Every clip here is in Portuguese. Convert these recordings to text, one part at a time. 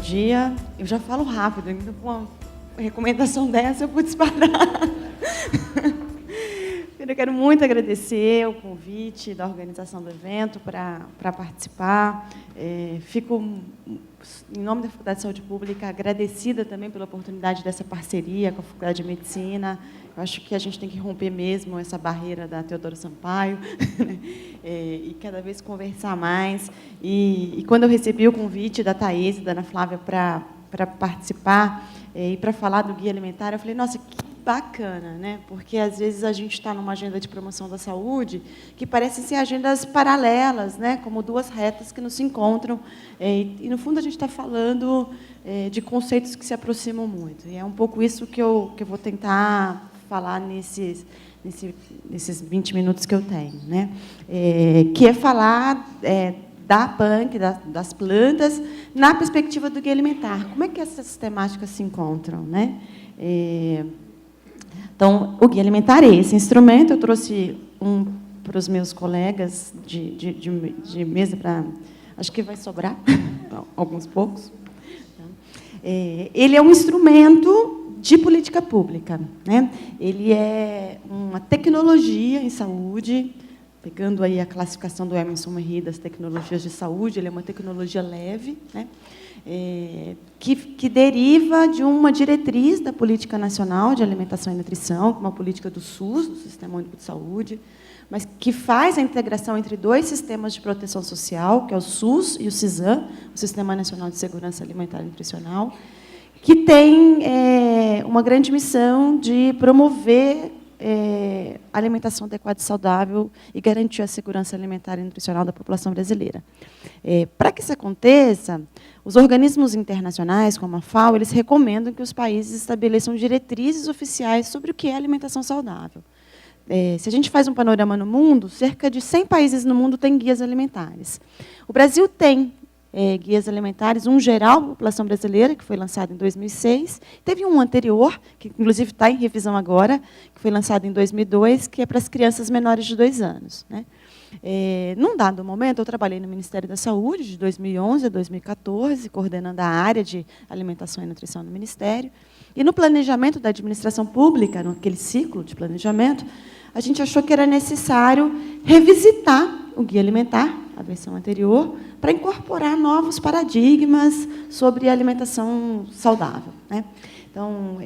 dia. Eu já falo rápido, então com uma recomendação dessa eu pude parar. Eu quero muito agradecer o convite da organização do evento para participar. Fico, em nome da Faculdade de Saúde Pública, agradecida também pela oportunidade dessa parceria com a Faculdade de Medicina. Eu acho que a gente tem que romper mesmo essa barreira da Teodoro Sampaio, né? E cada vez conversar mais. E quando eu recebi o convite da Thaís e da Ana Flávia para participar e para falar do Guia Alimentar, eu falei, nossa, que bacana, né? Porque, às vezes, a gente está numa agenda de promoção da saúde que parecem ser agendas paralelas, né? Como duas retas que não se encontram. E, no fundo, a gente está falando de conceitos que se aproximam muito. E é um pouco isso que eu vou tentar falar nesses 20 minutos que eu tenho, né? Que é falar da PANC, das plantas, na perspectiva do Guia Alimentar. Como é que essas temáticas se encontram, né? Então, o Guia Alimentar é esse instrumento. Eu trouxe para os meus colegas de mesa, acho que vai sobrar, alguns poucos. Ele é um instrumento de política pública, né? Ele é uma tecnologia em saúde, pegando aí a classificação do Emerson Merri das tecnologias de saúde, ele é uma tecnologia leve, né? Que deriva de uma diretriz da Política Nacional de Alimentação e Nutrição, uma política do SUS, do Sistema Único de Saúde, mas que faz a integração entre dois sistemas de proteção social, que é o SUS e o CISAM, o Sistema Nacional de Segurança Alimentar e Nutricional, que tem uma grande missão de promover a alimentação adequada e saudável e garantir a segurança alimentar e nutricional da população brasileira. Para que isso aconteça, os organismos internacionais, como a FAO, eles recomendam que os países estabeleçam diretrizes oficiais sobre o que é alimentação saudável. Se a gente faz um panorama no mundo, cerca de 100 países no mundo têm guias alimentares. O Brasil tem guias alimentares, um geral para a população brasileira, que foi lançado em 2006. Teve um anterior, que inclusive está em revisão agora, que foi lançado em 2002, que é para as crianças menores de 2 anos, né? Num dado momento, eu trabalhei no Ministério da Saúde, de 2011 a 2014, coordenando a área de alimentação e nutrição no Ministério. E no planejamento da administração pública, naquele ciclo de planejamento, a gente achou que era necessário revisitar o Guia Alimentar, a versão anterior, para incorporar novos paradigmas sobre alimentação saudável, né? Então,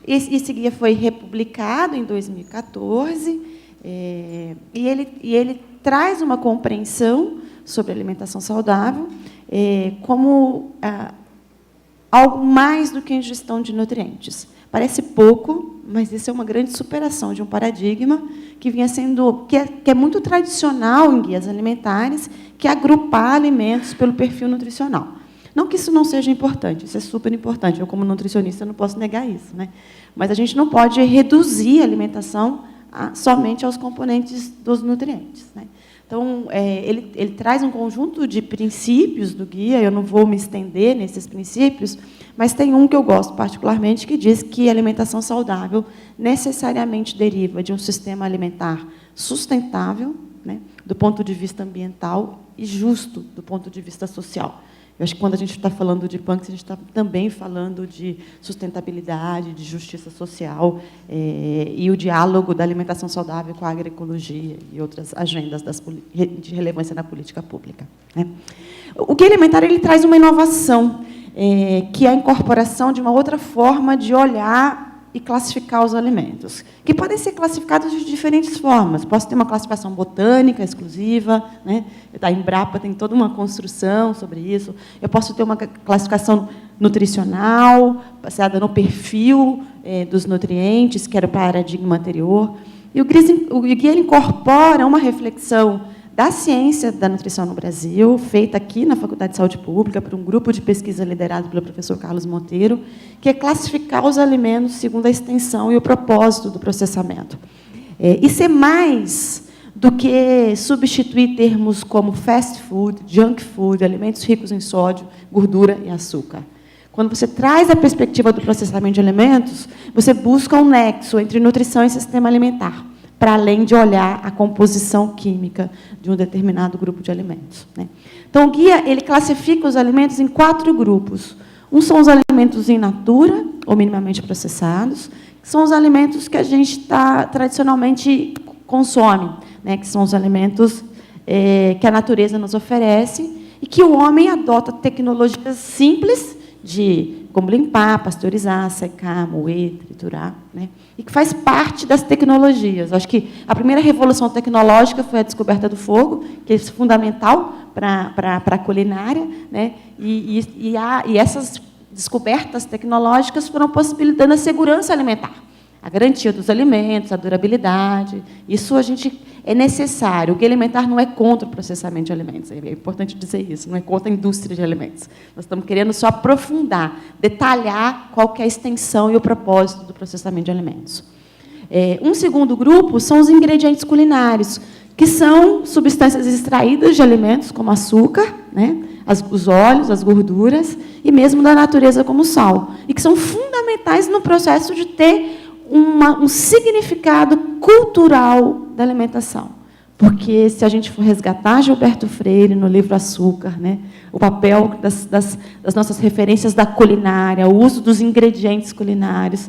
esse guia foi republicado em 2014, e ele traz uma compreensão sobre alimentação saudável como algo mais do que a ingestão de nutrientes. Parece pouco, mas isso é uma grande superação de um paradigma que vinha sendo, que é muito tradicional em guias alimentares, que é agrupar alimentos pelo perfil nutricional. Não que isso não seja importante, isso é super importante. Eu, como nutricionista, não posso negar isso, né? Mas a gente não pode reduzir a alimentação somente aos componentes dos nutrientes, né? Então, ele traz um conjunto de princípios do guia, eu não vou me estender nesses princípios, mas tem um que eu gosto particularmente, que diz que a alimentação saudável necessariamente deriva de um sistema alimentar sustentável, né, do ponto de vista ambiental, e justo do ponto de vista social. Eu acho que, quando a gente está falando de PANC, a gente está também falando de sustentabilidade, de justiça social, e o diálogo da alimentação saudável com a agroecologia e outras agendas de relevância na política pública, né? O Guia Alimentar ele traz uma inovação, que é a incorporação de uma outra forma de olhar e classificar os alimentos, que podem ser classificados de diferentes formas. Posso ter uma classificação botânica exclusiva, né? A Embrapa tem toda uma construção sobre isso. Eu posso ter uma classificação nutricional, baseada no perfil dos nutrientes, que era o paradigma anterior. E o guia incorpora uma reflexão da ciência da nutrição no Brasil, feita aqui na Faculdade de Saúde Pública, por um grupo de pesquisa liderado pelo professor Carlos Monteiro, que é classificar os alimentos segundo a extensão e o propósito do processamento. Isso é mais do que substituir termos como fast food, junk food, alimentos ricos em sódio, gordura e açúcar. Quando você traz a perspectiva do processamento de alimentos, você busca um nexo entre nutrição e sistema alimentar, para além de olhar a composição química de um determinado grupo de alimentos, né? Então, o guia ele classifica os alimentos em 4 grupos. Um são os alimentos in natura, ou minimamente processados, que são os alimentos que a gente tradicionalmente consome, né? Que são os alimentos que a natureza nos oferece e que o homem adota tecnologias simples de como limpar, pasteurizar, secar, moer, triturar, né? E que faz parte das tecnologias. Acho que a primeira revolução tecnológica foi a descoberta do fogo, que é fundamental para a culinária, né? E essas descobertas tecnológicas foram possibilitando a segurança alimentar, a garantia dos alimentos, a durabilidade. Isso é necessário. O guia alimentar não é contra o processamento de alimentos. É importante dizer isso. Não é contra a indústria de alimentos. Nós estamos querendo só aprofundar, detalhar qual que é a extensão e o propósito do processamento de alimentos. Um segundo grupo são os ingredientes culinários, que são substâncias extraídas de alimentos, como açúcar, né? Os óleos, as gorduras, e mesmo da natureza, como o sal, e que são fundamentais no processo de ter um significado cultural da alimentação. Porque, se a gente for resgatar Gilberto Freire, no livro Açúcar, né, o papel das nossas referências da culinária, o uso dos ingredientes culinários,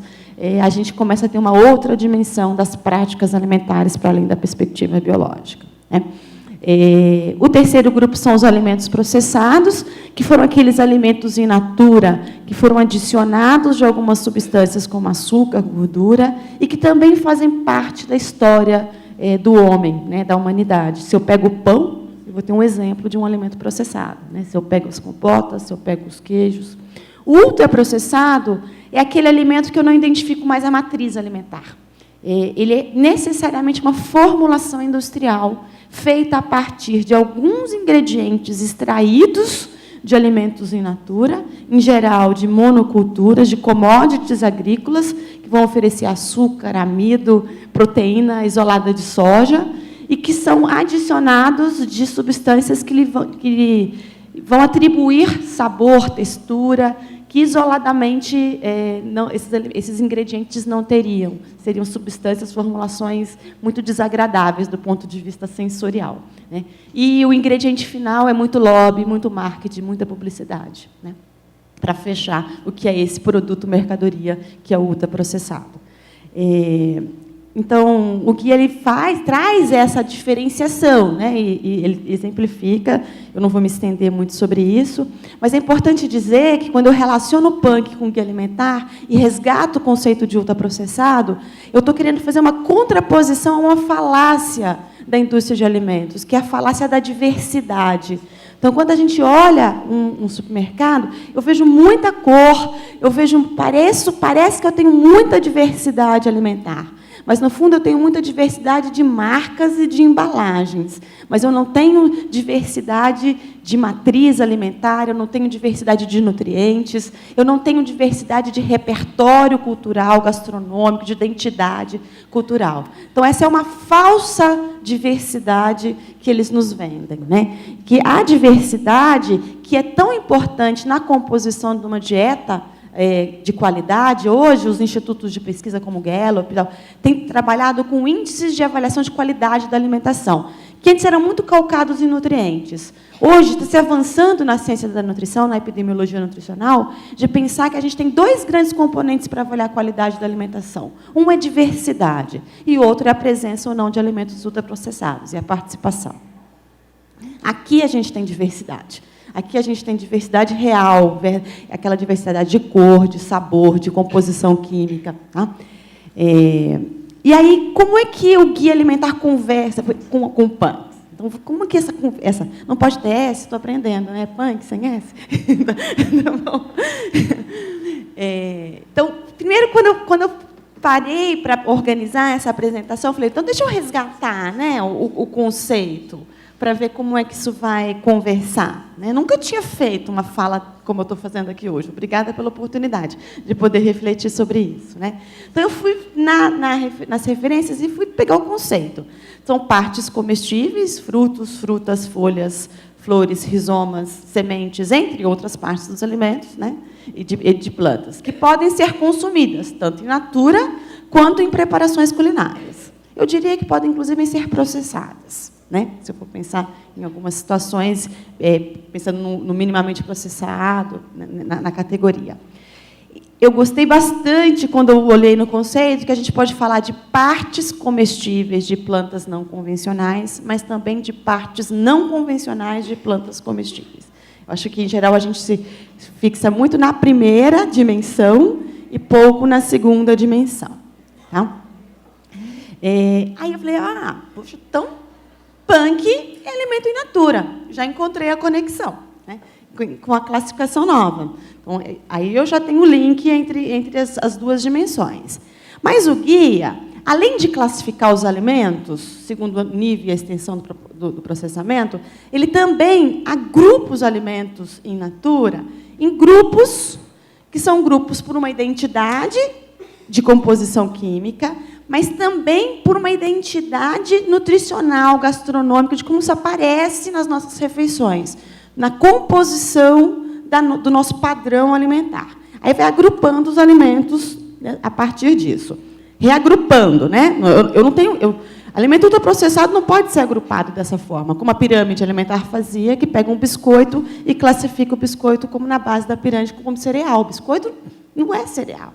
a gente começa a ter uma outra dimensão das práticas alimentares, para além da perspectiva biológica, né? O terceiro grupo são os alimentos processados, que foram aqueles alimentos in natura, que foram adicionados de algumas substâncias, como açúcar, gordura, e que também fazem parte da história do homem, né, da humanidade. Se eu pego o pão, eu vou ter um exemplo de um alimento processado, né? Se eu pego as compotas, se eu pego os queijos. O ultraprocessado é aquele alimento que eu não identifico mais a matriz alimentar. Ele é necessariamente uma formulação industrial feita a partir de alguns ingredientes extraídos de alimentos in natura, em geral de monoculturas, de commodities agrícolas, que vão oferecer açúcar, amido, proteína isolada de soja, e que são adicionados de substâncias que vão atribuir sabor, textura, que isoladamente esses ingredientes não teriam. Seriam substâncias, formulações muito desagradáveis do ponto de vista sensorial, né? E o ingrediente final é muito lobby, muito marketing, muita publicidade, né? Para fechar o que é esse produto mercadoria, que é o ultraprocessado. Então, o que ele traz essa diferenciação, né? E ele exemplifica, eu não vou me estender muito sobre isso, mas é importante dizer que, quando eu relaciono o punk com o guia alimentar e resgato o conceito de ultraprocessado, eu estou querendo fazer uma contraposição a uma falácia da indústria de alimentos, que é a falácia da diversidade. Então, quando a gente olha um supermercado, eu vejo muita cor, parece que eu tenho muita diversidade alimentar. Mas, no fundo, eu tenho muita diversidade de marcas e de embalagens. Mas eu não tenho diversidade de matriz alimentar, eu não tenho diversidade de nutrientes, eu não tenho diversidade de repertório cultural, gastronômico, de identidade cultural. Então, essa é uma falsa diversidade que eles nos vendem, né? Que a diversidade, que é tão importante na composição de uma dieta de qualidade, hoje, os institutos de pesquisa como o Gallup têm trabalhado com índices de avaliação de qualidade da alimentação, que antes eram muito calcados em nutrientes. Hoje, está se avançando na ciência da nutrição, na epidemiologia nutricional, de pensar que a gente tem 2 grandes componentes para avaliar a qualidade da alimentação. Um é diversidade, e o outro é a presença ou não de alimentos ultraprocessados, e a participação. Aqui a gente tem diversidade. Aqui a gente tem diversidade real, aquela diversidade de cor, de sabor, de composição química. Tá? E aí, como é que o guia alimentar conversa com o punk? Então, como é que essa não pode ter S? Estou aprendendo, né? Punk sem S? Então, primeiro, quando eu parei para organizar essa apresentação, eu falei, então, deixa eu resgatar, né, o conceito, para ver como é que isso vai conversar, né? Nunca tinha feito uma fala como eu estou fazendo aqui hoje. Obrigada pela oportunidade de poder refletir sobre isso, né? Então, eu fui nas referências e fui pegar o conceito. São partes comestíveis, frutos, frutas, folhas, flores, rizomas, sementes, entre outras partes dos alimentos, né? e de plantas, que podem ser consumidas, tanto in natura quanto em preparações culinárias. eu diria que podem, inclusive, ser processadas, né? Se eu for pensar em algumas situações, pensando no minimamente processado, na categoria. Eu gostei bastante, quando eu olhei no conceito, que a gente pode falar de partes comestíveis de plantas não convencionais, mas também de partes não convencionais de plantas comestíveis. Eu acho que, em geral, a gente se fixa muito na primeira dimensão e pouco na segunda dimensão. Tá? Aí eu falei, poxa, então, punk é elemento in natura. Já encontrei a conexão, né, com a classificação nova. Então, aí eu já tenho o link entre as duas dimensões. Mas o guia, além de classificar os alimentos, segundo o nível e a extensão do processamento, ele também agrupa os alimentos in natura em grupos, que são grupos por uma identidade de composição química, mas também por uma identidade nutricional, gastronômica, de como isso aparece nas nossas refeições, na composição do nosso padrão alimentar. Aí vai agrupando os alimentos, né, a partir disso. Reagrupando, né? Eu não tenho... alimento ultraprocessado não pode ser agrupado dessa forma, como a pirâmide alimentar fazia, que pega um biscoito e classifica o biscoito como na base da pirâmide, como cereal. O biscoito não é cereal.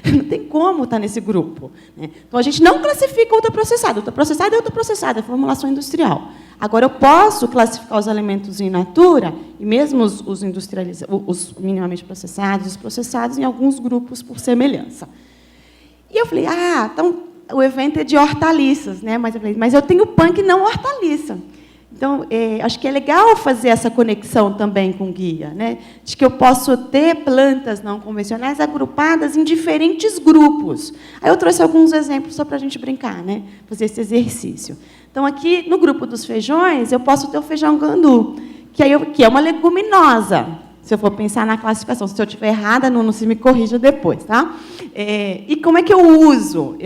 Não tem como estar nesse grupo. Então, a gente não classifica ultraprocessado. Ultraprocessado é ultraprocessado, é formulação industrial. Agora, eu posso classificar os alimentos in natura, e mesmo os industrializados, os minimamente processados, os processados, em alguns grupos por semelhança. E eu falei, então, o evento é de hortaliças, né? Mas eu tenho punk não hortaliça. Então, acho que é legal fazer essa conexão também com o guia, né? De que eu posso ter plantas não convencionais agrupadas em diferentes grupos. Aí eu trouxe alguns exemplos só para a gente brincar, né? Fazer esse exercício. Então, aqui, no grupo dos feijões, eu posso ter o feijão gandu, que é uma leguminosa, se eu for pensar na classificação. Se eu estiver errada, não se me corrija depois, tá? E como é que eu uso?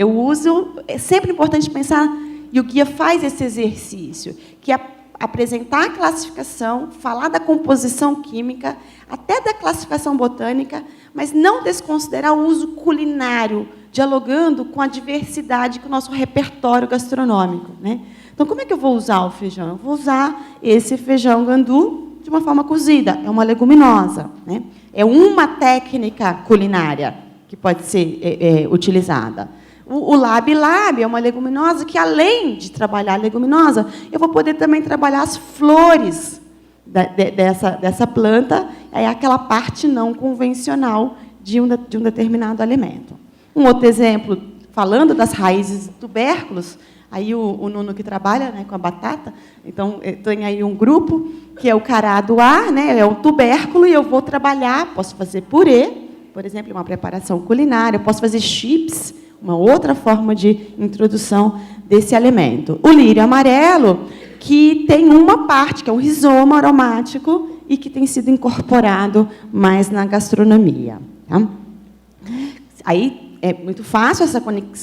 É sempre importante pensar, e o guia faz esse exercício, que é apresentar a classificação, falar da composição química, até da classificação botânica, mas não desconsiderar o uso culinário, dialogando com a diversidade, com o nosso repertório gastronômico, né? Então, como é que eu vou usar o feijão? Eu vou usar esse feijão gandu de uma forma cozida. É uma leguminosa, né? É uma técnica culinária que pode ser utilizada. O lab é uma leguminosa que, além de trabalhar a leguminosa, eu vou poder também trabalhar as flores dessa planta, é aquela parte não convencional de um determinado alimento. Um outro exemplo, falando das raízes tubérculos, aí o Nuno que trabalha, né, com a batata, então tem aí um grupo que é o caradoá, né, é um tubérculo, e eu vou trabalhar, posso fazer purê, por exemplo, uma preparação culinária, eu posso fazer chips, uma outra forma de introdução desse alimento. O lírio amarelo, que tem uma parte, que é um rizoma aromático, e que tem sido incorporado mais na gastronomia. Tá? Aí é muito fácil essa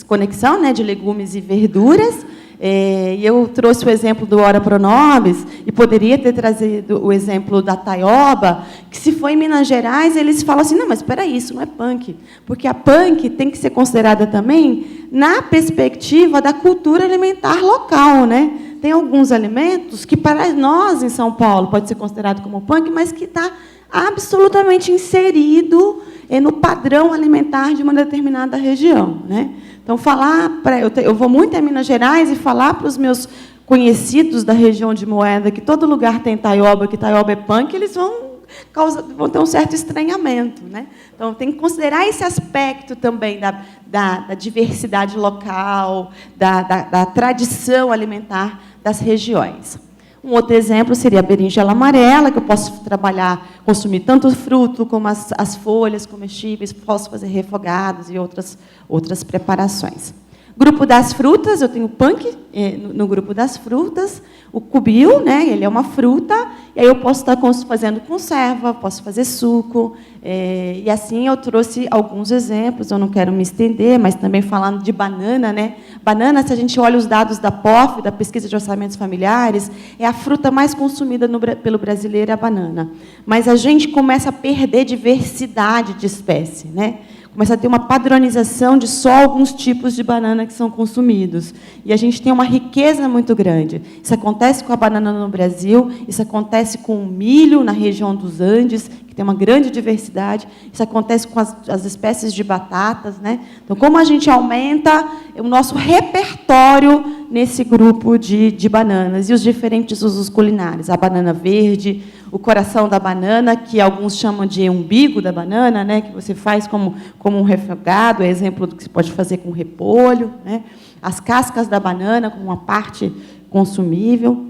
conexão, né, de legumes e verduras. E eu trouxe o exemplo do Ora Pro Nobis, e poderia ter trazido o exemplo da taioba, que, se for em Minas Gerais, eles falam assim, não, mas espera aí, isso não é punk, porque a punk tem que ser considerada também na perspectiva da cultura alimentar local, né? Tem alguns alimentos que, para nós, em São Paulo, pode ser considerado como punk, mas que está absolutamente inserido no padrão alimentar de uma determinada região, né? Então, eu vou muito a Minas Gerais e falar para os meus conhecidos da região de Moeda que todo lugar tem taioba, que taioba é punk, eles vão ter um certo estranhamento, né? Então, tem que considerar esse aspecto também da diversidade local, da tradição alimentar das regiões. Um outro exemplo seria a berinjela amarela, que eu posso consumir tanto o fruto como as folhas comestíveis, posso fazer refogados e outras preparações. Grupo das frutas, eu tenho punk, no grupo das frutas, o cubil, né, ele é uma fruta, e aí eu posso estar fazendo conserva, posso fazer suco, e assim eu trouxe alguns exemplos, eu não quero me estender, mas também falando de banana, né? Banana, se a gente olha os dados da POF, da Pesquisa de Orçamentos Familiares, é a fruta mais consumida pelo brasileiro, é a banana. Mas a gente começa a perder diversidade de espécie, né? Começa a ter uma padronização de só alguns tipos de banana que são consumidos. E a gente tem uma riqueza muito grande. Isso acontece com a banana no Brasil, isso acontece com o milho na região dos Andes, que tem uma grande diversidade, isso acontece com as espécies de batatas, né? Então, como a gente aumenta o nosso repertório nesse grupo de bananas, e os diferentes usos culinários, a banana verde, o coração da banana, que alguns chamam de umbigo da banana, né, que você faz como um refogado, é exemplo do que se pode fazer com repolho, né, as cascas da banana como uma parte consumível.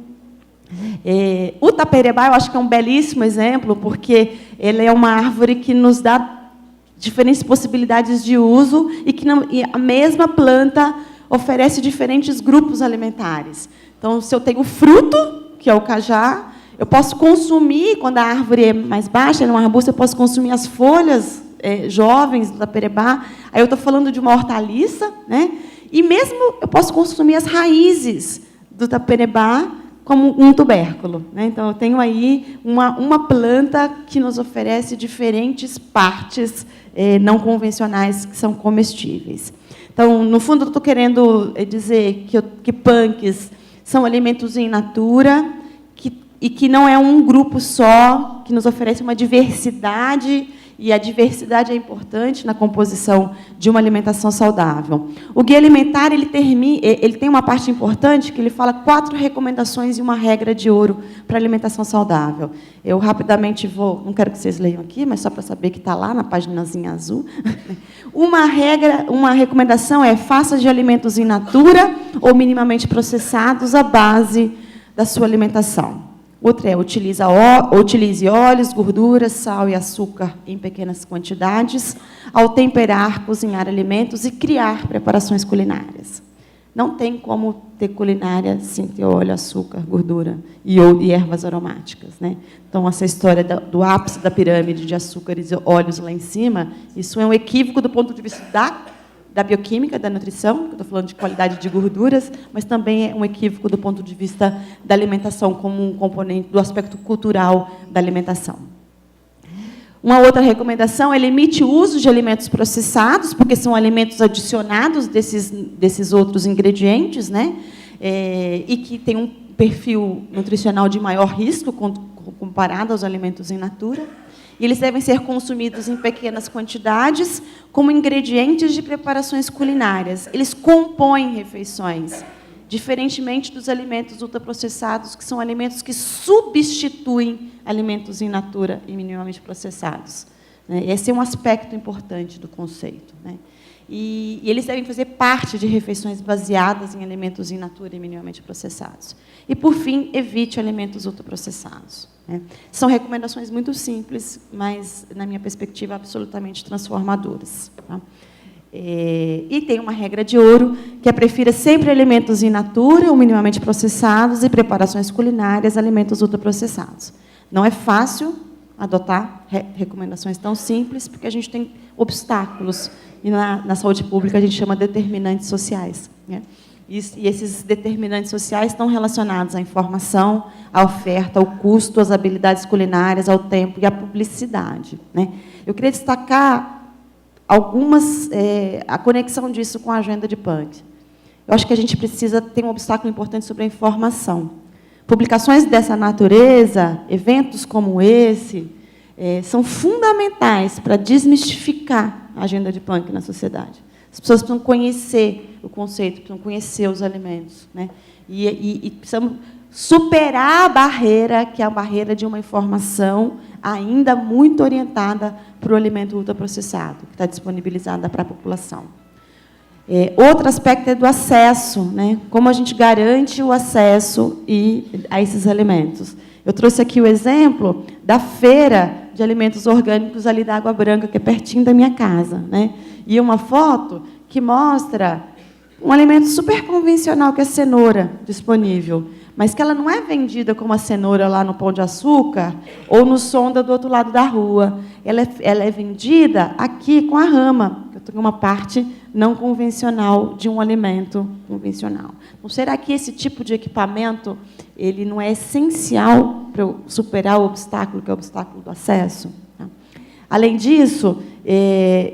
O taperebá, eu acho que é um belíssimo exemplo, porque ele é uma árvore que nos dá diferentes possibilidades de uso e que e a mesma planta oferece diferentes grupos alimentares. Então, se eu tenho o fruto, que é o cajá, eu posso consumir, quando a árvore é mais baixa, é um arbusto, eu posso consumir as folhas jovens do taperebá. Aí eu estou falando de uma hortaliça, né? E mesmo eu posso consumir as raízes do taperebá como um tubérculo, né? Então, eu tenho aí uma planta que nos oferece diferentes partes não convencionais que são comestíveis. Então, no fundo, eu estou querendo dizer que punks são alimentos in natura, e que não é um grupo só, que nos oferece uma diversidade, e a diversidade é importante na composição de uma alimentação saudável. O Guia Alimentar ele tem uma parte importante que ele fala 4 recomendações e uma regra de ouro para a alimentação saudável. Eu rapidamente não quero que vocês leiam aqui, mas só para saber que está lá na paginazinha azul. Uma recomendação é: faça de alimentos in natura ou minimamente processados a base da sua alimentação. Outra é: utilize óleos, gorduras, sal e açúcar em pequenas quantidades ao temperar, cozinhar alimentos e criar preparações culinárias. Não tem como ter culinária sem ter óleo, açúcar, gordura e ervas aromáticas, né? Então, essa história do ápice da pirâmide de açúcares e óleos lá em cima, isso é um equívoco do ponto de vista da bioquímica, da nutrição, que eu estou falando de qualidade de gorduras, mas também é um equívoco do ponto de vista da alimentação como um componente do aspecto cultural da alimentação. Uma outra recomendação é: limite o uso de alimentos processados, porque são alimentos adicionados desses outros ingredientes, né? E que têm um perfil nutricional de maior risco comparado aos alimentos in natura. E eles devem ser consumidos em pequenas quantidades, como ingredientes de preparações culinárias. Eles compõem refeições, diferentemente dos alimentos ultraprocessados, que são alimentos que substituem alimentos in natura e minimamente processados. Esse é um aspecto importante do conceito, né? E eles devem fazer parte de refeições baseadas em alimentos in natura e minimamente processados. E, por fim, evite alimentos ultraprocessados, né? São recomendações muito simples, mas, na minha perspectiva, absolutamente transformadoras, tá? E tem uma regra de ouro, que é: prefira sempre alimentos in natura ou minimamente processados e preparações culinárias, alimentos ultraprocessados. Não é fácil adotar recomendações tão simples, porque a gente tem obstáculos, e na saúde pública a gente chama determinantes sociais, né? E esses determinantes sociais estão relacionados à informação, à oferta, ao custo, às habilidades culinárias, ao tempo e à publicidade, né? Eu queria destacar a conexão disso com a agenda de Punk. Eu acho que a gente precisa ter um obstáculo importante sobre a informação. Publicações dessa natureza, eventos como esse, são fundamentais para desmistificar a agenda de Punk na sociedade. As pessoas precisam conhecer o conceito, precisam conhecer os alimentos, né? E precisamos superar a barreira, que é a barreira de uma informação ainda muito orientada para o alimento ultraprocessado, que está disponibilizada para a população. Outro aspecto é do acesso, né? Como a gente garante o acesso a esses alimentos. Eu trouxe aqui o exemplo da feira de alimentos orgânicos ali da Água Branca, que é pertinho da minha casa, né? E uma foto que mostra um alimento super convencional, que é a cenoura, disponível, mas que ela não é vendida como a cenoura lá no Pão de Açúcar ou no Sonda do outro lado da rua. Ela é vendida aqui com a rama, que eu tenho uma parte não convencional de um alimento convencional. Então, será que esse tipo de equipamento ele não é essencial para eu superar o obstáculo, que é o obstáculo do acesso? Além disso,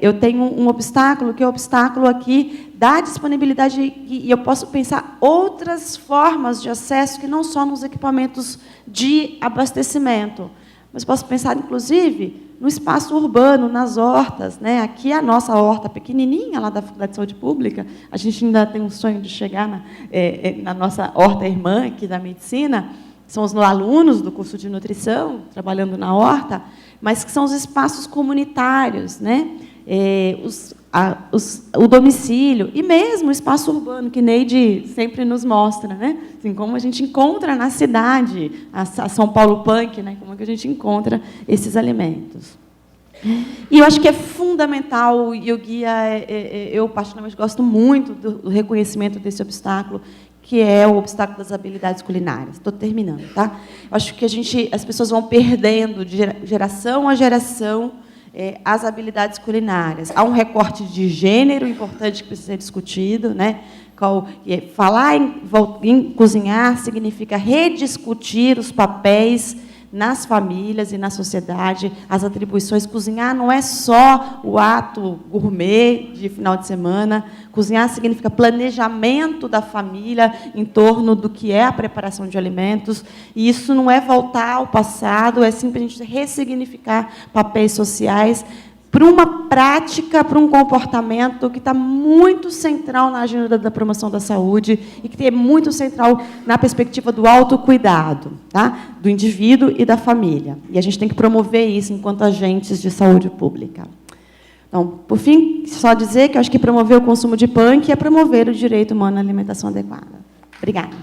eu tenho um obstáculo, que é o obstáculo aqui da disponibilidade, e eu posso pensar outras formas de acesso que não só nos equipamentos de abastecimento, mas posso pensar, inclusive, no espaço urbano, nas hortas, né? Aqui a nossa horta pequenininha, lá da Faculdade de Saúde Pública, a gente ainda tem um sonho de chegar na nossa horta irmã aqui da medicina, são os alunos do curso de nutrição, trabalhando na horta, mas que são os espaços comunitários, né? O domicílio, e mesmo o espaço urbano, que Neide sempre nos mostra, né? Assim, como a gente encontra na cidade, a São Paulo Punk, né? Como é que a gente encontra esses alimentos. E eu acho que é fundamental, e o guia, eu particularmente gosto muito do reconhecimento desse obstáculo, que é o obstáculo das habilidades culinárias. Estou terminando, tá? Eu acho que as pessoas vão perdendo de geração a geração as habilidades culinárias. Há um recorte de gênero importante que precisa ser discutido, né? Falar em cozinhar significa rediscutir os papéis nas famílias e na sociedade, as atribuições. Cozinhar não é só o ato gourmet de final de semana. Cozinhar significa planejamento da família em torno do que é a preparação de alimentos. E isso não é voltar ao passado, é simplesmente ressignificar papéis sociais para uma prática, para um comportamento que está muito central na agenda da promoção da saúde e que é muito central na perspectiva do autocuidado, tá? Do indivíduo e da família. E a gente tem que promover isso enquanto agentes de saúde pública. Então, por fim, só dizer que eu acho que promover o consumo de punk é promover o direito humano à alimentação adequada. Obrigada.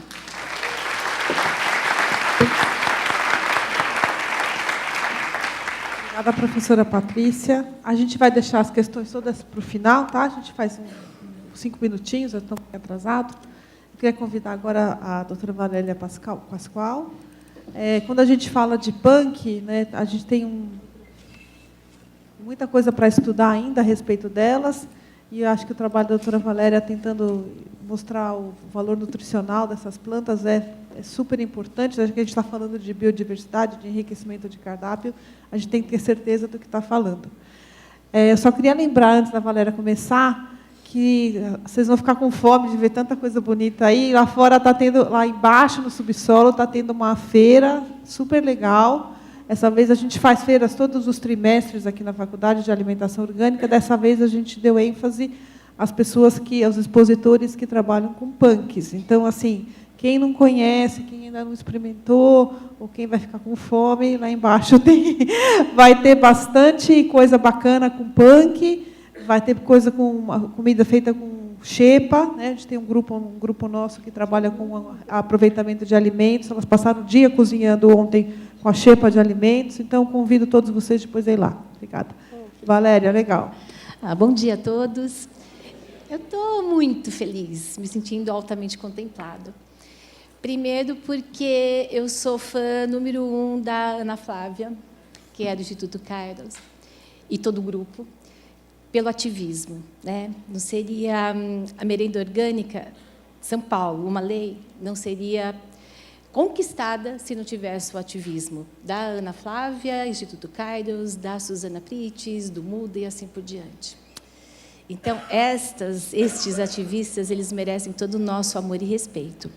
Obrigada, professora Patrícia. A gente vai deixar as questões todas para o final, tá? A gente faz 5 minutinhos, já estou um pouco atrasado. Eu queria convidar agora a doutora Valéria Pascoal. Quando a gente fala de punk, né, a gente tem muita coisa para estudar ainda a respeito delas, e eu acho que o trabalho da doutora Valéria tentando mostrar o valor nutricional dessas plantas é super importante. Já que a gente está falando de biodiversidade, de enriquecimento de cardápio, a gente tem que ter certeza do que está falando. Eu só queria lembrar, antes da Valéria começar, que vocês vão ficar com fome de ver tanta coisa bonita aí. Lá fora está tendo, lá embaixo, no subsolo, está tendo uma feira super legal. Essa vez a gente faz feiras todos os trimestres aqui na Faculdade de Alimentação Orgânica. Dessa vez a gente deu ênfase às pessoas aos expositores que trabalham com punks. Então, assim, quem não conhece, quem ainda não experimentou, ou quem vai ficar com fome, lá embaixo vai ter bastante coisa bacana com punk, vai ter coisa comida feita com xepa, né? A gente tem um grupo nosso que trabalha com aproveitamento de alimentos. Elas passaram o dia cozinhando ontem com a xepa de alimentos, então convido todos vocês depois a ir lá. Obrigada. Valéria, legal. Bom dia a todos. Eu estou muito feliz, me sentindo altamente contemplado. Primeiro porque eu sou fã número 1 da Ana Flávia, que é do Instituto Kairos, e todo o grupo, pelo ativismo, né? Não seria a merenda orgânica São Paulo, uma lei, não seria conquistada se não tivesse o ativismo da Ana Flávia, Instituto Kairos, da Susana Prites, do Muda e assim por diante. Então, estes ativistas, eles merecem todo o nosso amor e respeito.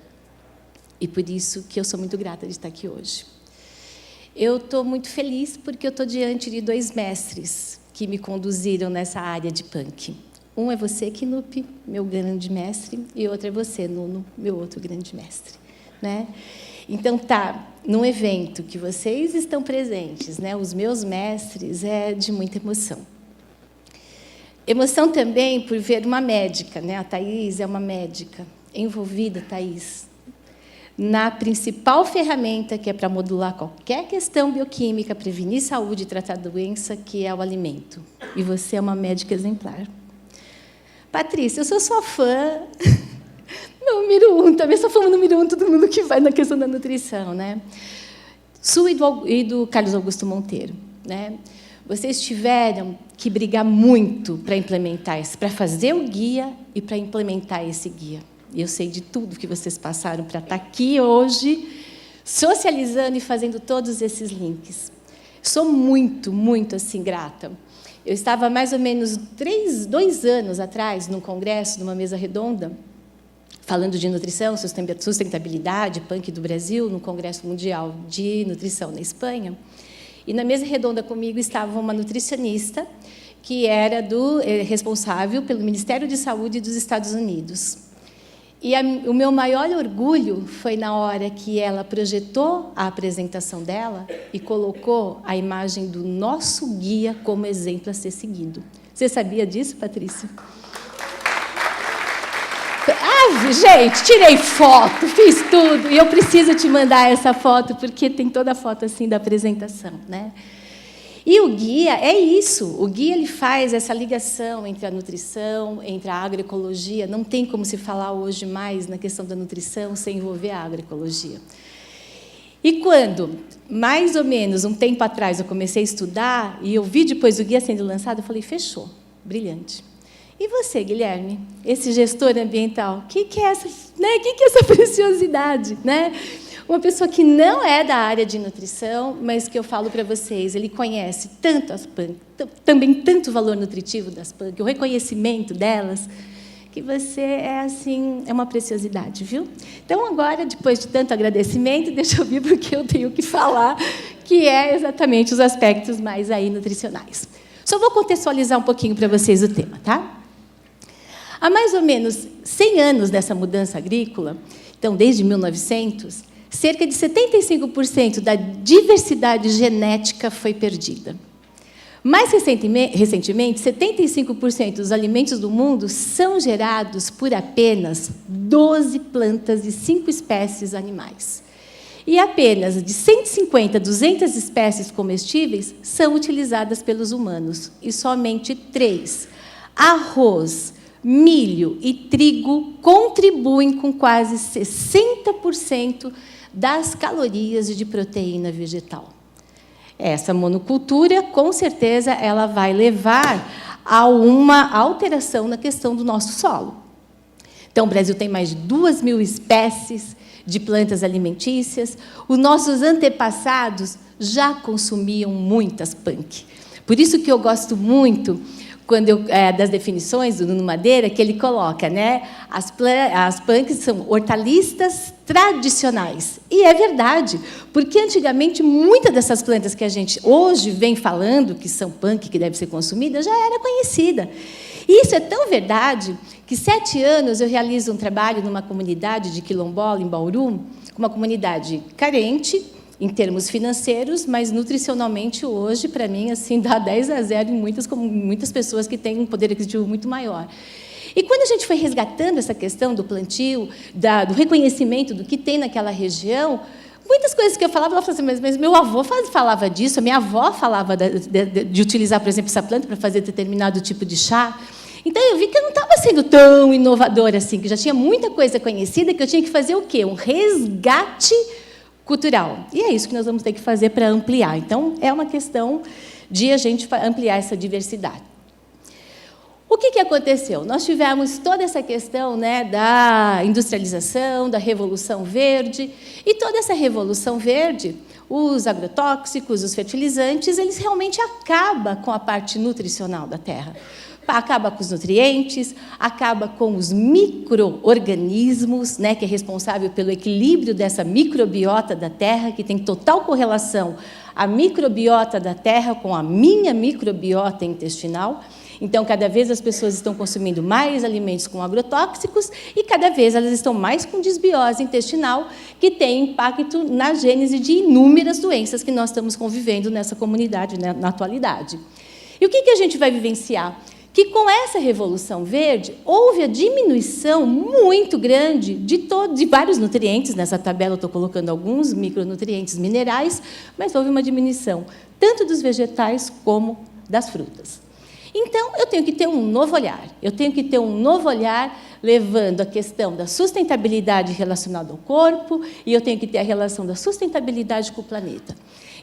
E por isso que eu sou muito grata de estar aqui hoje. Eu estou muito feliz porque eu estou diante de 2 mestres que me conduziram nessa área de punk. Um é você, Kinup, meu grande mestre, e outro é você, Nuno, meu outro grande mestre, né? Então, num evento que vocês estão presentes, né, os meus mestres, é de muita emoção. Emoção também por ver uma médica, né? A Thaís é uma médica envolvida, Thaís, na principal ferramenta que é para modular qualquer questão bioquímica, prevenir saúde e tratar doença, que é o alimento. E você é uma médica exemplar. Patrícia, eu sou sua fã número 1, também sou fã número 1, todo mundo que vai na questão da nutrição, né? Sua e do Carlos Augusto Monteiro, né? Vocês tiveram que brigar muito para implementar isso, para fazer o guia e para implementar esse guia. E eu sei de tudo que vocês passaram para estar aqui hoje, socializando e fazendo todos esses links. Sou muito, muito assim grata. Eu estava mais ou menos 2 anos atrás, num congresso, numa mesa redonda, falando de nutrição, sustentabilidade, punk do Brasil, no Congresso Mundial de Nutrição na Espanha. E na mesa redonda comigo estava uma nutricionista que era responsável pelo Ministério de Saúde dos Estados Unidos. E o meu maior orgulho foi na hora que ela projetou a apresentação dela e colocou a imagem do nosso guia como exemplo a ser seguido. Você sabia disso, Patrícia? Ah, gente, tirei foto, fiz tudo. E eu preciso te mandar essa foto, porque tem toda a foto assim da apresentação, né? E o guia é isso. O guia ele faz essa ligação entre a nutrição, entre a agroecologia. Não tem como se falar hoje mais na questão da nutrição sem envolver a agroecologia. E quando, mais ou menos um tempo atrás, eu comecei a estudar e eu vi depois o guia sendo lançado, eu falei, fechou, brilhante. E você, Guilherme, esse gestor ambiental, o que é essa, né? Que é essa preciosidade, né? Uma pessoa que não é da área de nutrição, mas que eu falo para vocês, ele conhece tanto as PANC, também tanto o valor nutritivo das PANC, o reconhecimento delas, que você é assim, é uma preciosidade, viu? Então agora, depois de tanto agradecimento, deixa eu vir para o que eu tenho que falar, que é exatamente os aspectos mais aí nutricionais. Só vou contextualizar um pouquinho para vocês o tema, tá? Há mais ou menos 100 anos dessa mudança agrícola, então desde 1900, cerca de 75% da diversidade genética foi perdida. Mais recentemente, 75% dos alimentos do mundo são gerados por apenas 12 plantas e 5 espécies animais. E apenas de 150 a 200 espécies comestíveis são utilizadas pelos humanos, e somente 3, arroz, milho e trigo, contribuem com quase 60% das calorias de proteína vegetal. Essa monocultura, com certeza, ela vai levar a uma alteração na questão do nosso solo. Então, o Brasil tem mais de 2.000 espécies de plantas alimentícias. Os nossos antepassados já consumiam muitas PANC. Por isso que eu gosto muito das definições do Nuno Madeira, que ele coloca, né? As PANCs são hortaliças tradicionais. E é verdade, porque antigamente muitas dessas plantas que a gente hoje vem falando que são PANC, que deve ser consumida, já era conhecida. E isso é tão verdade que 7 anos eu realizo um trabalho numa comunidade de quilombola, em Bauru, uma comunidade carente, em termos financeiros, mas nutricionalmente hoje, para mim, assim, dá 10-0 em muitas pessoas que têm um poder aquisitivo muito maior. E quando a gente foi resgatando essa questão do plantio, do reconhecimento do que tem naquela região, muitas coisas que eu falava, ela falava assim, mas meu avô falava disso, a minha avó falava de utilizar, por exemplo, essa planta para fazer determinado tipo de chá. Então, eu vi que eu não estava sendo tão inovadora assim, que já tinha muita coisa conhecida, que eu tinha que fazer o quê? Um resgate cultural. E é isso que nós vamos ter que fazer para ampliar. Então, é uma questão de a gente ampliar essa diversidade. O que aconteceu? Nós tivemos toda essa questão, né, da industrialização, da Revolução Verde, e toda essa Revolução Verde, os agrotóxicos, os fertilizantes, eles realmente acabam com a parte nutricional da terra. Acaba com os nutrientes, acaba com os micro-organismos, né, que é responsável pelo equilíbrio dessa microbiota da terra, que tem total correlação a microbiota da terra com a minha microbiota intestinal. Então, cada vez as pessoas estão consumindo mais alimentos com agrotóxicos e cada vez elas estão mais com desbiose intestinal, que tem impacto na gênese de inúmeras doenças que nós estamos convivendo nessa comunidade, né, na atualidade. E o que a gente vai vivenciar? Que com essa Revolução Verde houve a diminuição muito grande de vários nutrientes. Nessa tabela eu estou colocando alguns micronutrientes minerais, mas houve uma diminuição tanto dos vegetais como das frutas. Então, eu tenho que ter um novo olhar. Eu tenho que ter um novo olhar levando a questão da sustentabilidade relacionada ao corpo e eu tenho que ter a relação da sustentabilidade com o planeta.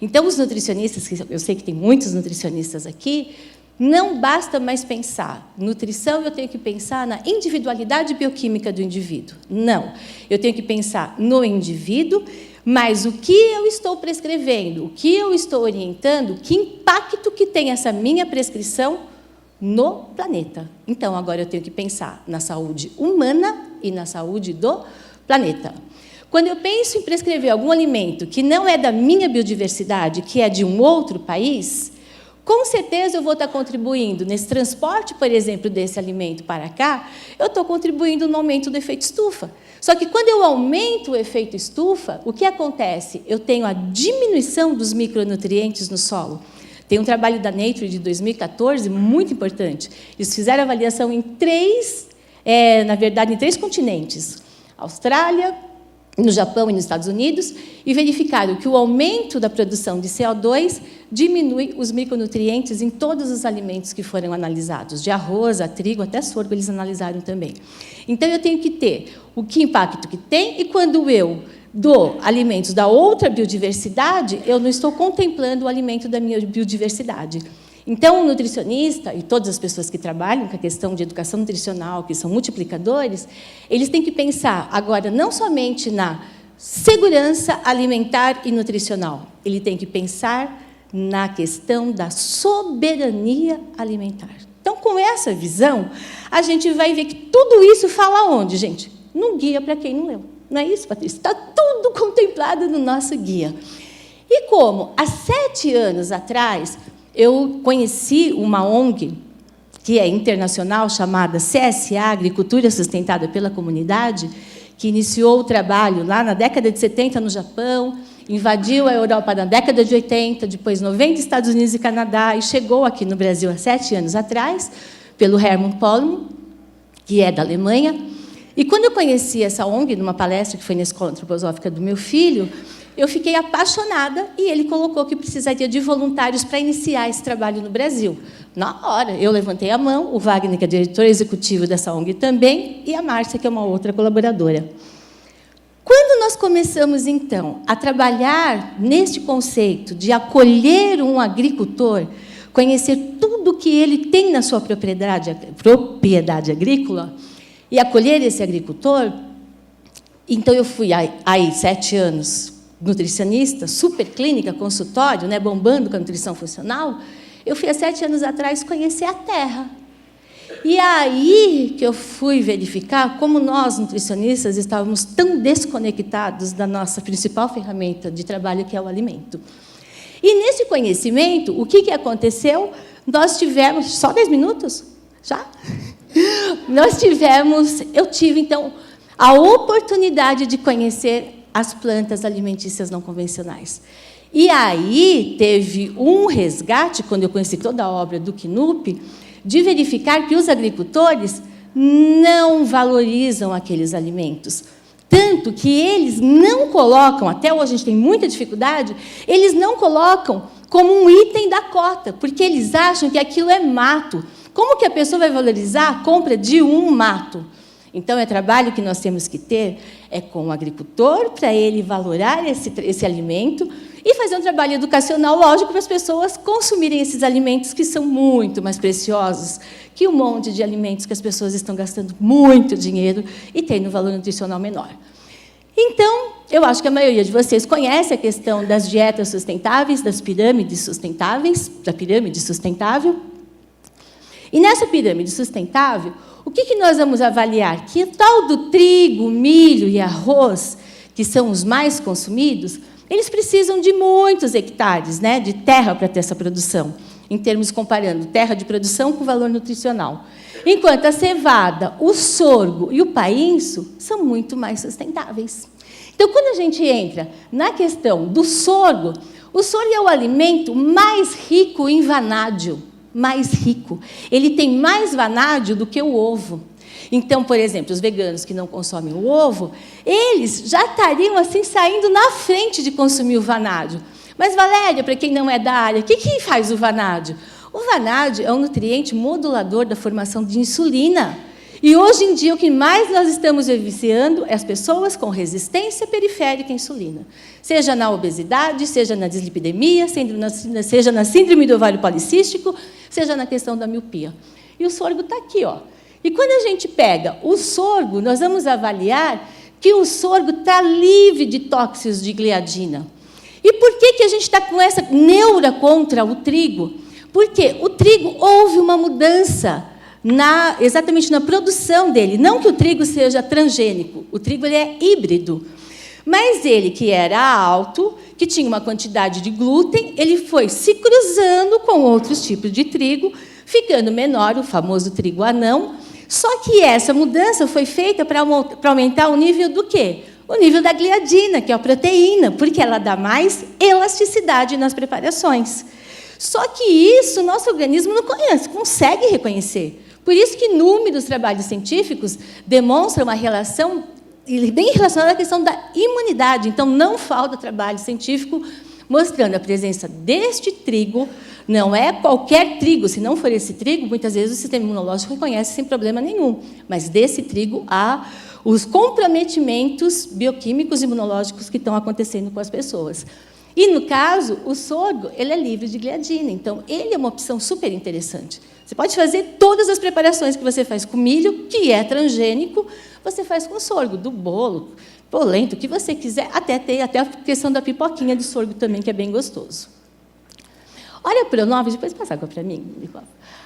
Então, os nutricionistas, eu sei que tem muitos nutricionistas aqui, não basta mais pensar. Nutrição, eu tenho que pensar na individualidade bioquímica do indivíduo. Não. Eu tenho que pensar no indivíduo, mas o que eu estou prescrevendo, o que eu estou orientando, que impacto que tem essa minha prescrição no planeta. Então, agora eu tenho que pensar na saúde humana e na saúde do planeta. Quando eu penso em prescrever algum alimento que não é da minha biodiversidade, que é de um outro país, com certeza eu vou estar contribuindo nesse transporte, por exemplo, desse alimento para cá, eu estou contribuindo no aumento do efeito estufa. Só que quando eu aumento o efeito estufa, o que acontece? Eu tenho a diminuição dos micronutrientes no solo. Tem um trabalho da Nature de 2014, muito importante. Eles fizeram avaliação em três continentes. Austrália, no Japão e nos Estados Unidos, e verificaram que o aumento da produção de CO2 diminui os micronutrientes em todos os alimentos que foram analisados, de arroz a trigo, até sorgo, eles analisaram também. Então, eu tenho que ter o que impacto que tem, e quando eu dou alimentos da outra biodiversidade, eu não estou contemplando o alimento da minha biodiversidade. Então, o nutricionista e todas as pessoas que trabalham com a questão de educação nutricional, que são multiplicadores, eles têm que pensar agora não somente na segurança alimentar e nutricional, ele tem que pensar na questão da soberania alimentar. Então, com essa visão, a gente vai ver que tudo isso fala onde, gente? No guia para quem não leu. Não é isso, Patrícia? Está tudo contemplado no nosso guia. E como, há 7 anos atrás, eu conheci uma ONG, que é internacional, chamada CSA, Agricultura Sustentada pela Comunidade, que iniciou o trabalho lá na década de 70 no Japão, invadiu a Europa na década de 80, depois 90 Estados Unidos e Canadá, e chegou aqui no Brasil há 7 anos atrás, pelo Hermann Pollmann, que é da Alemanha. E quando eu conheci essa ONG, numa palestra que foi na Escola Antroposófica do meu filho, eu fiquei apaixonada e ele colocou que precisaria de voluntários para iniciar esse trabalho no Brasil. Na hora, eu levantei a mão, o Wagner, que é diretor executivo dessa ONG também, e a Márcia, que é uma outra colaboradora. Quando nós começamos, então, a trabalhar neste conceito de acolher um agricultor, conhecer tudo que ele tem na sua propriedade agrícola, e acolher esse agricultor, então eu fui aí 7 anos nutricionista, super clínica, consultório, né, bombando com a nutrição funcional, eu fui há 7 anos atrás conhecer a terra. E aí que eu fui verificar como nós, nutricionistas, estávamos tão desconectados da nossa principal ferramenta de trabalho, que é o alimento. E nesse conhecimento, o que aconteceu? Nós tivemos... Só 10 minutos? Já? Eu tive, então, a oportunidade de conhecer as plantas alimentícias não convencionais. E aí teve um resgate, quando eu conheci toda a obra do Knupp, de verificar que os agricultores não valorizam aqueles alimentos. Tanto que eles não colocam, até hoje a gente tem muita dificuldade, eles não colocam como um item da cota, porque eles acham que aquilo é mato. Como que a pessoa vai valorizar a compra de um mato? Então, é trabalho que nós temos que ter com o agricultor, para ele valorar esse alimento, e fazer um trabalho educacional, lógico, para as pessoas consumirem esses alimentos que são muito mais preciosos que um monte de alimentos que as pessoas estão gastando muito dinheiro e tendo um valor nutricional menor. Então, eu acho que a maioria de vocês conhece a questão das dietas sustentáveis, das pirâmides sustentáveis, da pirâmide sustentável. E nessa pirâmide sustentável, o que nós vamos avaliar? Que o tal do trigo, milho e arroz, que são os mais consumidos, eles precisam de muitos hectares, né, de terra para ter essa produção, em termos comparando terra de produção com valor nutricional. Enquanto a cevada, o sorgo e o painço são muito mais sustentáveis. Então, quando a gente entra na questão do sorgo, o sorgo é o alimento mais rico em vanádio. Mais rico. Ele tem mais vanádio do que o ovo. Então, por exemplo, os veganos que não consomem o ovo, eles já estariam assim saindo na frente de consumir o vanádio. Mas, Valéria, para quem não é da área, o que faz o vanádio? O vanádio é um nutriente modulador da formação de insulina. E, hoje em dia, o que mais nós estamos evidenciando é as pessoas com resistência periférica à insulina. Seja na obesidade, seja na dislipidemia, seja na síndrome do ovário policístico, seja na questão da miopia. E o sorgo está aqui, ó. E quando a gente pega o sorgo, nós vamos avaliar que o sorgo está livre de tóxicos de gliadina. E por que a gente está com essa neura contra o trigo? Porque o trigo houve uma mudança exatamente na produção dele. Não que o trigo seja transgênico, o trigo ele é híbrido. Mas ele, que era alto, que tinha uma quantidade de glúten, ele foi se cruzando com outros tipos de trigo, ficando menor, o famoso trigo anão. Só que essa mudança foi feita para aumentar o nível do quê? O nível da gliadina, que é a proteína, porque ela dá mais elasticidade nas preparações. Só que isso o nosso organismo não consegue reconhecer. Por isso que inúmeros trabalhos científicos demonstram uma relação bem relacionada à questão da imunidade. Então, não falta trabalho científico mostrando a presença deste trigo. Não é qualquer trigo. Se não for esse trigo, muitas vezes o sistema imunológico reconhece sem problema nenhum. Mas desse trigo há os comprometimentos bioquímicos e imunológicos que estão acontecendo com as pessoas. E, no caso, o sorgo ele é livre de gliadina. Então, ele é uma opção super interessante. Você pode fazer todas as preparações que você faz com milho, que é transgênico, você faz com sorgo, do bolo, polenta, o que você quiser, até a questão da pipoquinha de sorgo também, que é bem gostoso. Ora Pronovis, depois passa água para mim.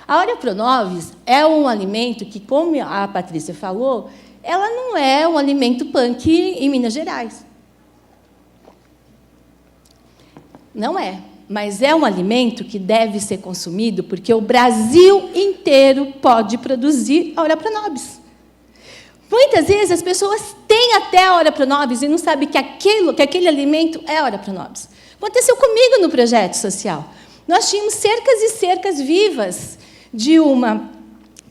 A Ora Pronovis é um alimento que, como a Patrícia falou, ela não é um alimento punk em Minas Gerais. Não é. Mas é um alimento que deve ser consumido porque o Brasil inteiro pode produzir a Ora Pronobis. Muitas vezes as pessoas têm até a Ora Pronobis e não sabem que aquele alimento é a Ora Pronobis. Aconteceu comigo no projeto social. Nós tínhamos cercas e cercas vivas de uma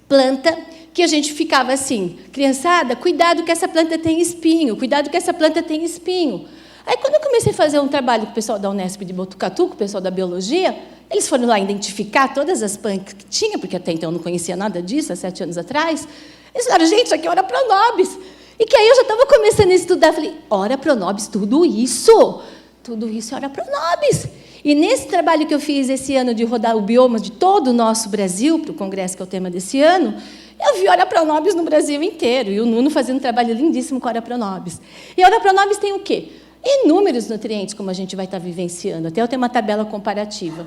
planta que a gente ficava assim, criançada, cuidado que essa planta tem espinho, cuidado que essa planta tem espinho. Aí, quando eu comecei a fazer um trabalho com o pessoal da Unesp de Botucatu, com o pessoal da biologia, eles foram lá identificar todas as punks que tinha, porque até então eu não conhecia nada disso, há 7 anos atrás. Eles falaram, gente, isso aqui é Ora Pronobis. E que aí eu já estava começando a estudar, falei, Ora Pronobis, tudo isso é Ora Pronobis. E nesse trabalho que eu fiz esse ano de rodar o bioma de todo o nosso Brasil, para o congresso que é o tema desse ano, eu vi Ora Pronobis no Brasil inteiro, e o Nuno fazendo um trabalho lindíssimo com Ora Pronobis. E a Ora Pronobis tem o quê? Inúmeros nutrientes, como a gente vai estar vivenciando. Até eu tenho uma tabela comparativa.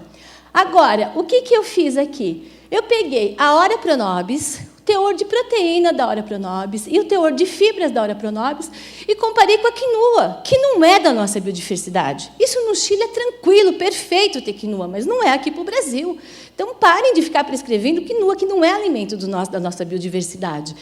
Agora, o que eu fiz aqui? Eu peguei a Ora Pronobis, o teor de proteína da Ora Pronobis e o teor de fibras da Ora Pronobis e comparei com a quinua, que não é da nossa biodiversidade. Isso no Chile é tranquilo, perfeito ter quinua, mas não é aqui para o Brasil. Então, parem de ficar prescrevendo quinua, que não é alimento da nossa biodiversidade.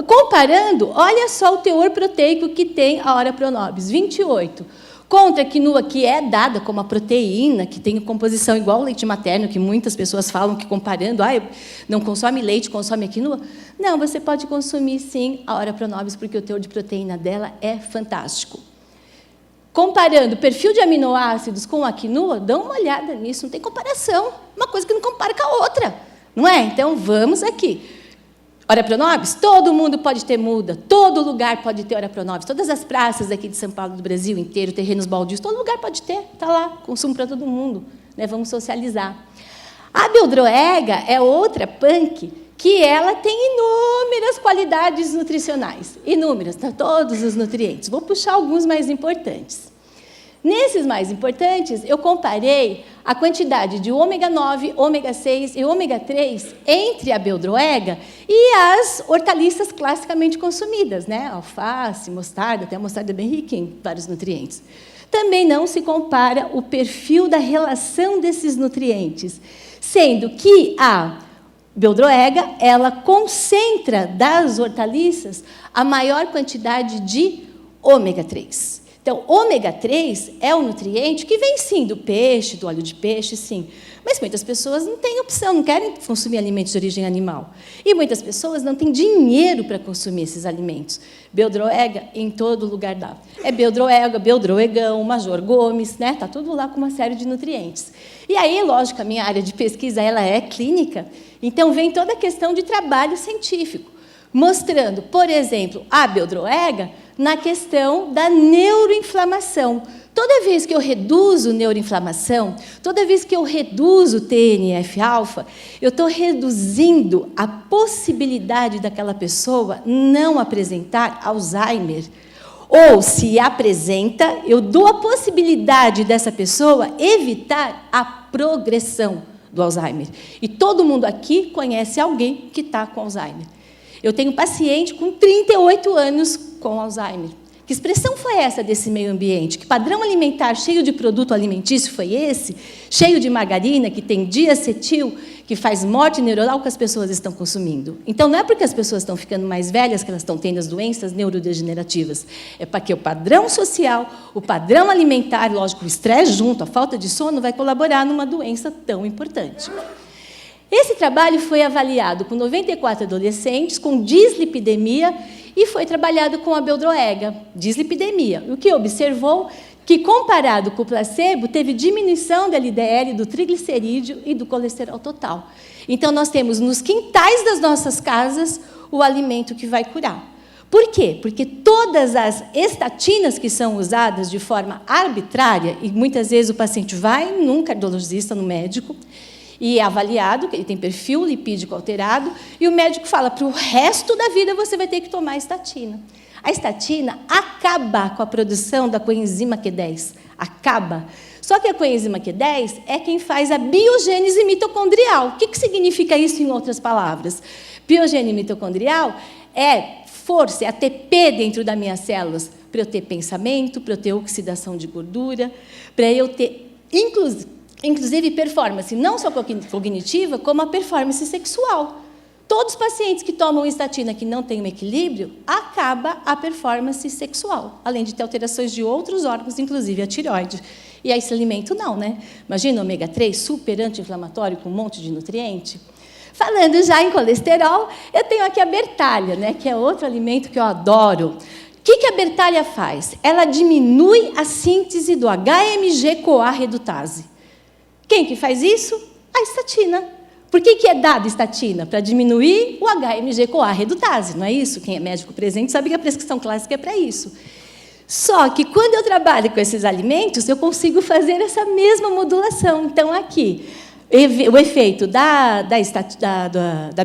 Comparando, olha só o teor proteico que tem a Ora Pronobis, 28. Contra a quinua, que é dada como a proteína, que tem composição igual ao leite materno, que muitas pessoas falam que comparando, não consome leite, consome a quinua. Não, você pode consumir, sim, a Ora Pronobis, porque o teor de proteína dela é fantástico. Comparando o perfil de aminoácidos com a quinua, dá uma olhada nisso, não tem comparação. Uma coisa que não compara com a outra, não é? Então, vamos aqui. Ora Pronobis, todo mundo pode ter muda, todo lugar pode ter Ora Pronobis, todas as praças aqui de São Paulo, do Brasil inteiro, terrenos baldios, todo lugar pode ter, está lá, consumo para todo mundo, né? Vamos socializar. A Beldroega é outra punk que ela tem inúmeras qualidades nutricionais, inúmeras, todos os nutrientes. Vou puxar alguns mais importantes. Nesses mais importantes, eu comparei a quantidade de ômega 9, ômega 6 e ômega 3 entre a Beldroega e as hortaliças classicamente consumidas, né? Alface, mostarda, até a mostarda é bem rica em vários nutrientes. Também não se compara o perfil da relação desses nutrientes, sendo que a Beldroega, ela concentra das hortaliças a maior quantidade de ômega 3. Então, ômega 3 é um nutriente que vem, sim, do peixe, do óleo de peixe, sim. Mas muitas pessoas não têm opção, não querem consumir alimentos de origem animal. E muitas pessoas não têm dinheiro para consumir esses alimentos. Beldroega, em todo lugar dá. É Beldroega, Beldroegão, Major Gomes, né? Está tudo lá com uma série de nutrientes. E aí, lógico, a minha área de pesquisa ela é clínica, então vem toda a questão de trabalho científico, mostrando, por exemplo, a Beldroega na questão da neuroinflamação. Toda vez que eu reduzo neuroinflamação, toda vez que eu reduzo TNF-alfa, eu estou reduzindo a possibilidade daquela pessoa não apresentar Alzheimer. Ou, se apresenta, eu dou a possibilidade dessa pessoa evitar a progressão do Alzheimer. E todo mundo aqui conhece alguém que está com Alzheimer. Eu tenho um paciente com 38 anos com Alzheimer. Que expressão foi essa desse meio ambiente? Que padrão alimentar cheio de produto alimentício foi esse? Cheio de margarina, que tem diacetil, que faz morte neuronal que as pessoas estão consumindo. Então, não é porque as pessoas estão ficando mais velhas que elas estão tendo as doenças neurodegenerativas. É porque o padrão social, o padrão alimentar, lógico, o estresse junto, a falta de sono, vai colaborar numa doença tão importante. Esse trabalho foi avaliado com 94 adolescentes com dislipidemia e foi trabalhado com a Beldroega, dislipidemia. O que observou que, comparado com o placebo, teve diminuição da LDL, do triglicerídeo e do colesterol total. Então, nós temos nos quintais das nossas casas o alimento que vai curar. Por quê? Porque todas as estatinas que são usadas de forma arbitrária, e muitas vezes o paciente vai num cardiologista, no médico, e é avaliado, que ele tem perfil lipídico alterado, e o médico fala, para o resto da vida você vai ter que tomar estatina. A estatina acaba com a produção da coenzima Q10. Acaba. Só que a coenzima Q10 é quem faz a biogênese mitocondrial. O que significa isso em outras palavras? Biogênese mitocondrial é força, é ATP dentro das minhas células, para eu ter pensamento, para eu ter oxidação de gordura, para eu ter, inclusive, performance, não só cognitiva, como a performance sexual. Todos os pacientes que tomam estatina que não têm um equilíbrio, acaba a performance sexual, além de ter alterações de outros órgãos, inclusive a tireoide. E esse alimento não, né? Imagina o ômega 3, super anti-inflamatório, com um monte de nutriente. Falando já em colesterol, eu tenho aqui a bertalha, né, que é outro alimento que eu adoro. O que a bertalha faz? Ela diminui a síntese do HMG-CoA redutase. Quem que faz isso? A estatina. Por que é dada estatina? Para diminuir o HMG-CoA redutase, não é isso? Quem é médico presente sabe que a prescrição clássica é para isso. Só que, quando eu trabalho com esses alimentos, eu consigo fazer essa mesma modulação. Então, aqui, o efeito da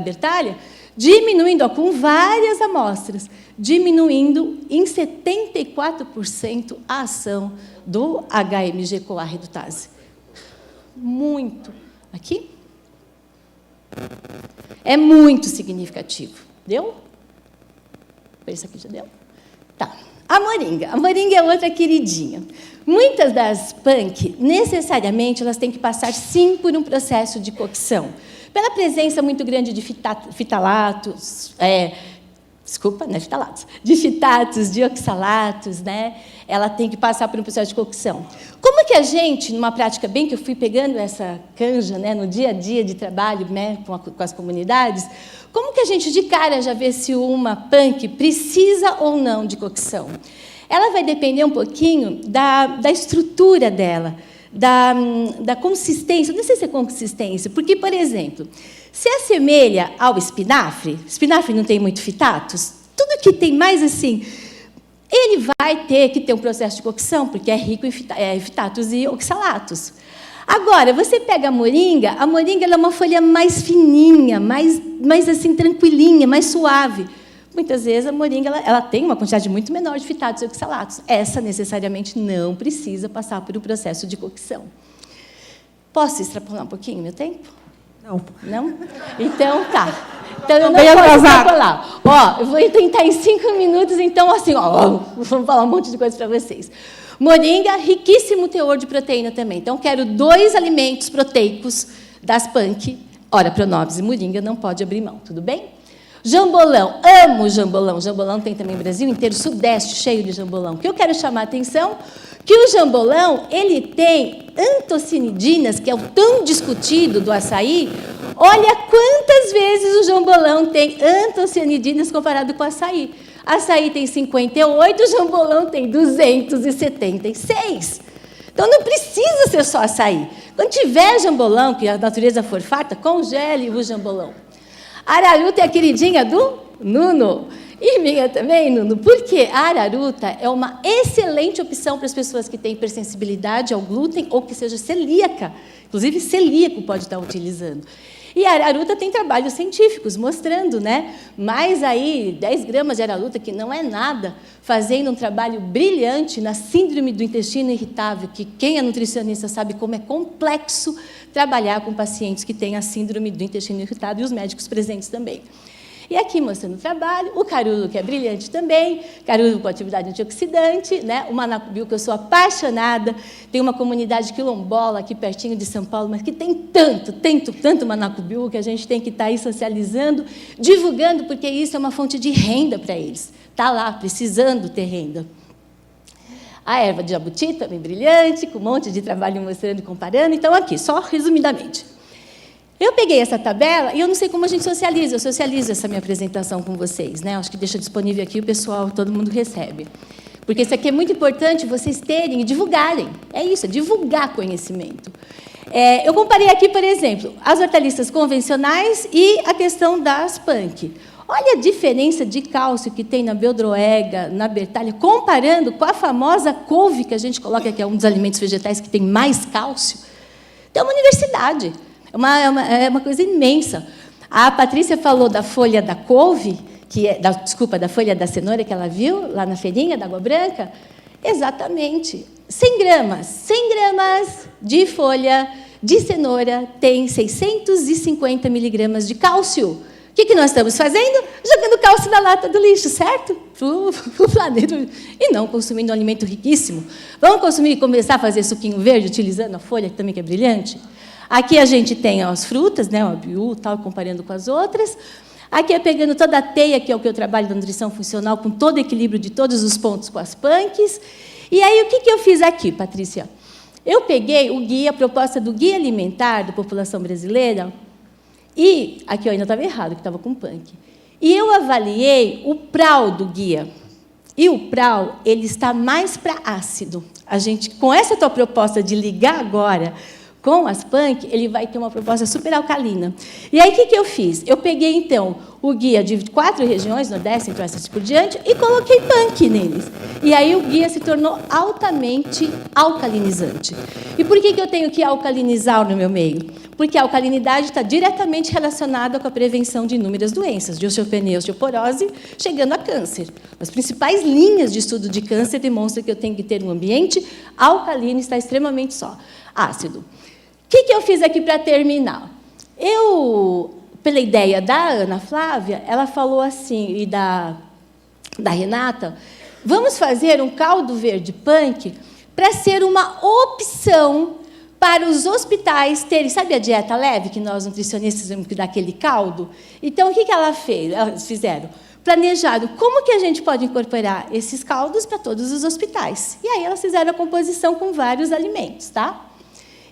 bertalha, diminuindo, com várias amostras, diminuindo em 74% a ação do HMG-CoA redutase. Muito. Aqui? É muito significativo. Deu? Esse aqui já deu? Tá. A moringa. A moringa é outra queridinha. Muitas das punk, necessariamente, elas têm que passar, sim, por um processo de cocção. Pela presença muito grande de fitalatos, de fitatos, de oxalatos, né? Ela tem que passar por um processo de cocção. Como que a gente, numa prática bem que eu fui pegando essa canja, né, no dia a dia de trabalho, né, com as comunidades, como que a gente de cara já vê se uma punk precisa ou não de cocção? Ela vai depender um pouquinho da estrutura dela, da consistência, não sei se é consistência, porque, por exemplo, se assemelha ao espinafre não tem muito fitatos, tudo que tem mais assim, ele vai ter que ter um processo de cocção, porque é rico em fitatos e oxalatos. Agora, você pega a moringa ela é uma folha mais fininha, mais assim, tranquilinha, mais suave. Muitas vezes a moringa ela tem uma quantidade muito menor de fitatos e oxalatos. Essa, necessariamente, não precisa passar por um processo de cocção. Posso extrapolar um pouquinho meu tempo? Não. Não? Então, tá. Então, eu não posso extrapolar. Ó, eu vou tentar em 5 minutos, então, assim, vamos falar um monte de coisa para vocês. Moringa, riquíssimo teor de proteína também. Então, quero 2 alimentos proteicos das punk. Ora, Pronobis e moringa não pode abrir mão, tudo bem? Jambolão, amo jambolão. Jambolão tem também no Brasil inteiro, Sudeste cheio de jambolão. O que eu quero chamar a atenção que o jambolão, ele tem antocianidinas, que é o tão discutido do açaí. Olha quantas vezes o jambolão tem antocianidinas comparado com o açaí. Açaí tem 58, o jambolão tem 276. Então, não precisa ser só açaí. Quando tiver jambolão, que a natureza for farta, congele o jambolão. A araruta é a queridinha do Nuno. E minha também, Nuno, porque a araruta é uma excelente opção para as pessoas que têm hipersensibilidade ao glúten ou que seja celíaca. Inclusive, celíaco pode estar utilizando. E a araruta tem trabalhos científicos mostrando, né? Mais aí 10 gramas de araruta, que não é nada, fazendo um trabalho brilhante na síndrome do intestino irritável, que quem é nutricionista sabe como é complexo trabalhar com pacientes que têm a síndrome do intestino irritável e os médicos presentes também. E aqui mostrando o trabalho, o caruru, que é brilhante também, caruru com atividade antioxidante, né? O manacubiu, que eu sou apaixonada, tem uma comunidade quilombola aqui pertinho de São Paulo, mas que tem tanto manacubiu, que a gente tem que estar aí socializando, divulgando, porque isso é uma fonte de renda para eles. Está lá, precisando ter renda. A erva de jabuti, também brilhante, com um monte de trabalho mostrando e comparando. Então, aqui, só resumidamente. Eu peguei essa tabela e eu não sei como a gente socializa. Eu socializo essa minha apresentação com vocês, né? Acho que deixa disponível aqui, o pessoal, todo mundo recebe. Porque isso aqui é muito importante vocês terem e divulgarem. É isso, é divulgar conhecimento. Eu comparei aqui, por exemplo, as hortaliças convencionais e a questão das punk. Olha a diferença de cálcio que tem na beldroega, na bertalha, comparando com a famosa couve, que a gente coloca que é um dos alimentos vegetais que tem mais cálcio. Tem uma universidade. É uma coisa imensa. A Patrícia falou da folha da couve, da folha da cenoura que ela viu lá na feirinha da Água Branca. Exatamente. 100 gramas de folha de cenoura tem 650 miligramas de cálcio. O que nós estamos fazendo? Jogando cálcio na lata do lixo, certo? Para o planeta. E não consumindo um alimento riquíssimo. Vamos começar a fazer suquinho verde, utilizando a folha, que também é brilhante? Aqui a gente tem as frutas, né, o abiú, tal, comparando com as outras. Aqui é pegando toda a teia, que é o que eu trabalho da nutrição funcional, com todo o equilíbrio de todos os pontos com as punks. E aí, o que eu fiz aqui, Patrícia? Eu peguei o guia, a proposta do Guia Alimentar da População Brasileira, e, aqui eu ainda estava errado, que estava com punk. E eu avaliei o PRAL do guia. E o PRAL, ele está mais para ácido. A gente, com essa tua proposta de ligar agora com as punk, ele vai ter uma proposta super alcalina. E aí, o que eu fiz? Eu peguei, então, o guia de 4 regiões, Nordeste, Centro-Oeste e assim por diante, e coloquei punk neles. E aí o guia se tornou altamente alcalinizante. E por que eu tenho que alcalinizar no meu meio? Porque a alcalinidade está diretamente relacionada com a prevenção de inúmeras doenças, de osteopenia, osteoporose, chegando a câncer. As principais linhas de estudo de câncer demonstram que eu tenho que ter um ambiente alcalino e está extremamente só ácido. O que eu fiz aqui para terminar? Pela ideia da Ana Flávia, ela falou assim, e da Renata, vamos fazer um caldo verde punk para ser uma opção para os hospitais terem, sabe a dieta leve, que nós nutricionistas temos que dar aquele caldo? Então, o que ela fez? Elas fizeram? Planejaram como que a gente pode incorporar esses caldos para todos os hospitais. E aí elas fizeram a composição com vários alimentos, tá?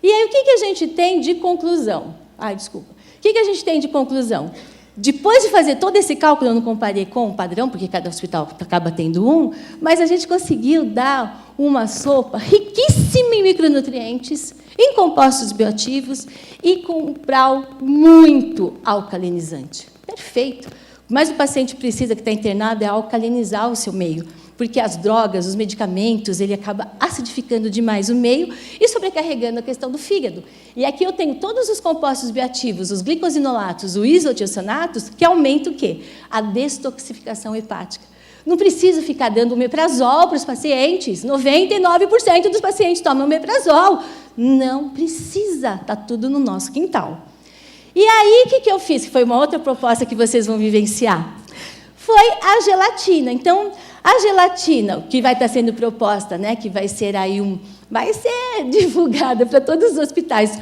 E aí, o que a gente tem de conclusão? O que a gente tem de conclusão? Depois de fazer todo esse cálculo, eu não comparei com o padrão, porque cada hospital acaba tendo um, mas a gente conseguiu dar uma sopa riquíssima em micronutrientes, em compostos bioativos e com um PRAL muito alcalinizante. Perfeito. Mas o paciente precisa, que está internado, é alcalinizar o seu meio, porque as drogas, os medicamentos, ele acaba acidificando demais o meio e sobrecarregando a questão do fígado. E aqui eu tenho todos os compostos bioativos, os glicosinolatos, os isotiocionatos, que aumentam o quê? A detoxificação hepática. Não preciso ficar dando omeprazol para os pacientes. 99% dos pacientes tomam omeprazol. Não precisa, está tudo no nosso quintal. E aí, o que eu fiz? Que foi uma outra proposta que vocês vão vivenciar. Foi a gelatina. Então, a gelatina, que vai estar sendo proposta, né, que vai ser aí vai ser divulgada para todos os hospitais,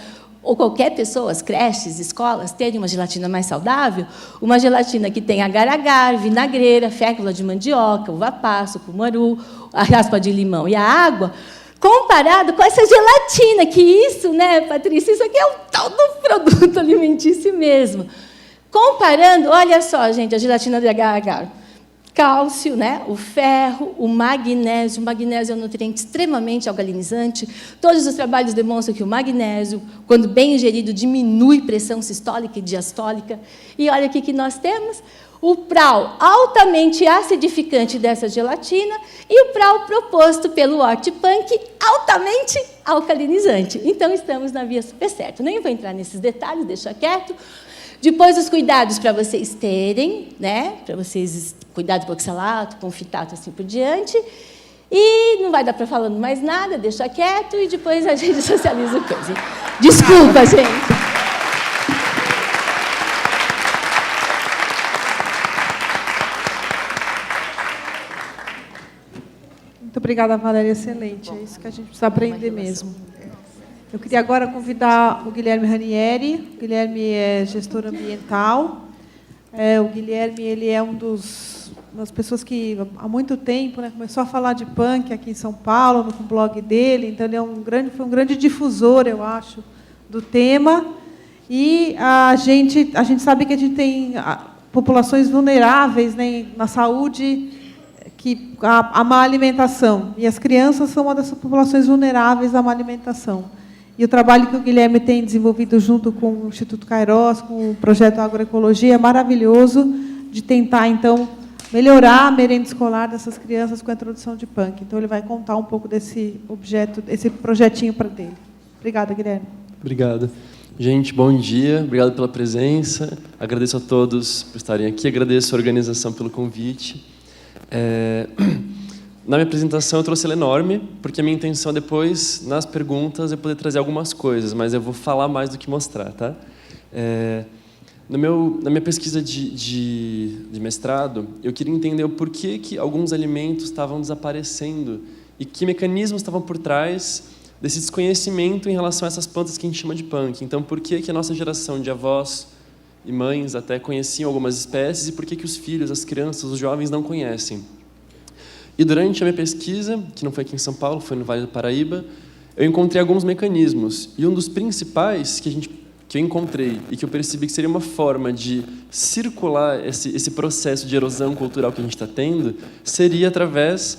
ou qualquer pessoa, as creches, escolas, terem uma gelatina mais saudável, uma gelatina que tem agar-agar, vinagreira, fécula de mandioca, uva passa, cumaru, a raspa de limão e a água, comparado com essa gelatina, que isso, né, Patrícia, isso aqui é o tal do produto alimentício mesmo. Comparando, olha só, gente, a gelatina de agar-agar. Cálcio, né? O ferro, o magnésio. O magnésio é um nutriente extremamente alcalinizante. Todos os trabalhos demonstram que o magnésio, quando bem ingerido, diminui pressão sistólica e diastólica. E olha aqui que nós temos o PRAL altamente acidificante dessa gelatina e o PRAL proposto pelo Hortipunk altamente alcalinizante. Então, estamos na via super certa. Nem vou entrar nesses detalhes, deixa quieto. Depois, os cuidados para vocês terem, né? Para vocês, cuidado com oxalato, com fitato, assim por diante. E não vai dar para falar mais nada, deixa quieto, e depois a gente socializa o coisa. Desculpa, gente. Muito obrigada, Valéria. Excelente. É isso que a gente precisa aprender mesmo. Eu queria agora convidar o Guilherme Ranieri. O Guilherme é gestor ambiental. O Guilherme ele é das pessoas que, há muito tempo, né, começou a falar de punk aqui em São Paulo, no blog dele. Então, ele foi um grande difusor, eu acho, do tema. E a gente sabe que a gente tem populações vulneráveis, né, na saúde, a má alimentação. E as crianças são uma das populações vulneráveis à má alimentação. E o trabalho que o Guilherme tem desenvolvido junto com o Instituto Kairos, com o projeto Agroecologia, é maravilhoso, de tentar, então, melhorar a merenda escolar dessas crianças com a introdução de punk. Então, ele vai contar um pouco desse projetinho para dele. Obrigada, Guilherme. Obrigado. Gente, bom dia. Obrigado pela presença. Agradeço a todos por estarem aqui. Agradeço a organização pelo convite. Na minha apresentação eu trouxe ela enorme, porque a minha intenção depois, nas perguntas, é poder trazer algumas coisas, mas eu vou falar mais do que mostrar, tá? Na minha pesquisa de mestrado, eu queria entender o porquê que alguns alimentos estavam desaparecendo e que mecanismos estavam por trás desse desconhecimento em relação a essas plantas que a gente chama de punk. Então, por que a nossa geração de avós e mães até conheciam algumas espécies e por que os filhos, as crianças, os jovens não conhecem? E durante a minha pesquisa, que não foi aqui em São Paulo, foi no Vale do Paraíba, eu encontrei alguns mecanismos. E um dos principais que eu encontrei e que eu percebi que seria uma forma de circular esse processo de erosão cultural que a gente está tendo seria através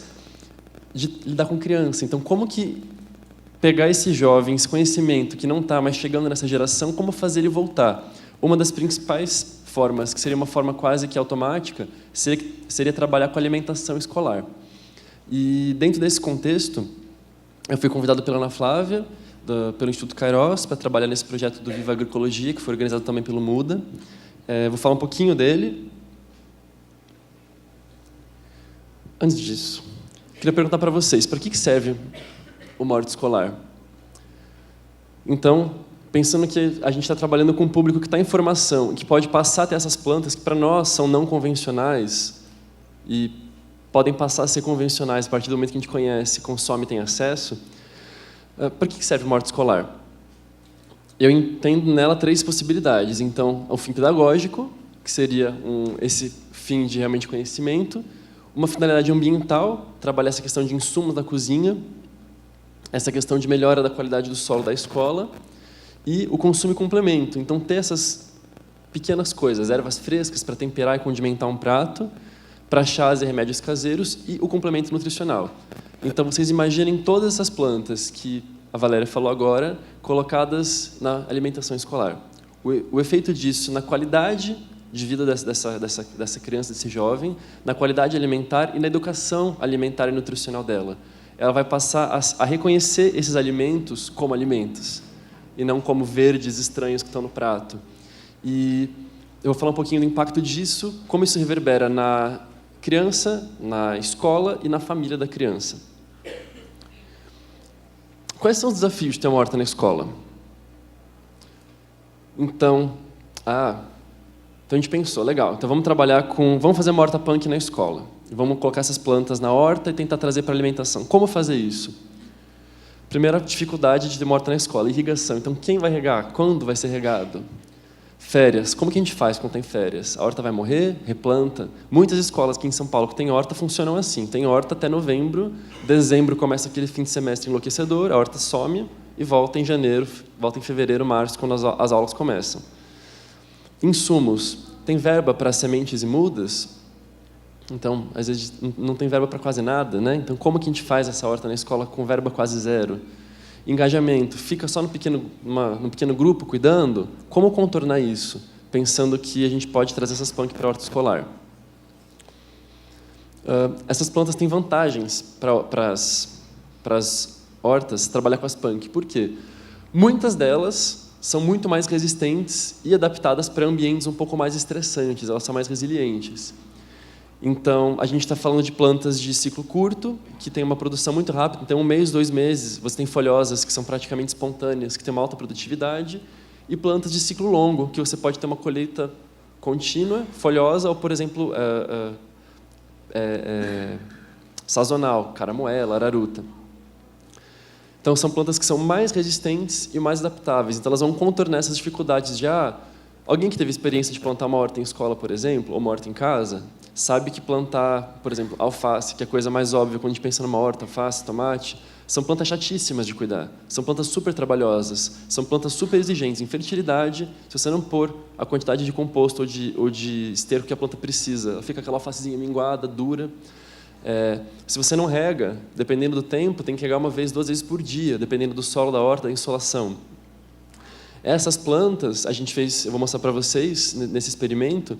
de lidar com criança. Então, como que pegar esse jovem, esse conhecimento que não está mais chegando nessa geração, como fazer ele voltar? Uma das principais formas, que seria uma forma quase que automática, seria trabalhar com alimentação escolar. E, dentro desse contexto, eu fui convidado pela Ana Flávia, pelo Instituto Kairos, para trabalhar nesse projeto do Viva Agroecologia, que foi organizado também pelo MUDA. Vou falar um pouquinho dele. Antes disso, queria perguntar para vocês, para que serve uma horta escolar? Então, pensando que a gente está trabalhando com um público que está em formação, que pode passar até essas plantas que, para nós, são não convencionais e podem passar a ser convencionais a partir do momento que a gente conhece, consome e tem acesso, para que serve uma horta escolar? Eu entendo nela 3 possibilidades. Então, o fim pedagógico, que seria esse fim de realmente conhecimento, uma finalidade ambiental, trabalhar essa questão de insumos da cozinha, essa questão de melhora da qualidade do solo da escola, e o consumo e complemento. Então, ter essas pequenas coisas, ervas frescas para temperar e condimentar um prato, para chás e remédios caseiros, e o complemento nutricional. Então, vocês imaginem todas essas plantas que a Valéria falou agora, colocadas na alimentação escolar. O efeito disso na qualidade de vida dessa criança, desse jovem, na qualidade alimentar e na educação alimentar e nutricional dela. Ela vai passar a reconhecer esses alimentos como alimentos, e não como verdes estranhos que estão no prato. E eu vou falar um pouquinho do impacto disso, como isso reverbera na criança, na escola e na família da criança. Quais são os desafios de ter uma horta na escola? Então a gente pensou, legal, então vamos fazer uma horta punk na escola. Vamos colocar essas plantas na horta e tentar trazer para a alimentação. Como fazer isso? Primeira dificuldade de ter uma horta na escola, irrigação. Então, quem vai regar? Quando vai ser regado? Férias. Como que a gente faz quando tem férias? A horta vai morrer? Replanta? Muitas escolas aqui em São Paulo que têm horta funcionam assim. Tem horta até novembro, dezembro começa aquele fim de semestre enlouquecedor, a horta some e volta em janeiro, volta em fevereiro, março, quando as aulas começam. Insumos. Tem verba para sementes e mudas? Então, às vezes, não tem verba para quase nada, né? Então, como que a gente faz essa horta na escola com verba quase zero? Engajamento. Fica só no pequeno grupo cuidando? Como contornar isso? Pensando que a gente pode trazer essas plantas para a horta escolar. Essas plantas têm vantagens para as hortas trabalhar com as punk. Por quê? Muitas delas são muito mais resistentes e adaptadas para ambientes um pouco mais estressantes, elas são mais resilientes. Então, a gente está falando de plantas de ciclo curto, que tem uma produção muito rápida, então 1 mês, 2 meses, você tem folhosas que são praticamente espontâneas, que têm uma alta produtividade, e plantas de ciclo longo, que você pode ter uma colheita contínua, folhosa, ou, por exemplo, sazonal, caramoela, araruta. Então, são plantas que são mais resistentes e mais adaptáveis, então elas vão contornar essas dificuldades de alguém que teve experiência de plantar uma horta em escola, por exemplo, ou uma horta em casa, sabe que plantar, por exemplo, alface, que é a coisa mais óbvia quando a gente pensa numa horta, alface, tomate, são plantas chatíssimas de cuidar, são plantas super trabalhosas, são plantas super exigentes em fertilidade. Se você não pôr a quantidade de composto ou de esterco que a planta precisa, ela fica aquela alfacezinha minguada, dura. Se você não rega, dependendo do tempo, tem que regar 1 vez, 2 vezes por dia, dependendo do solo da horta, da insolação. Essas plantas, a gente fez, eu vou mostrar para vocês nesse experimento,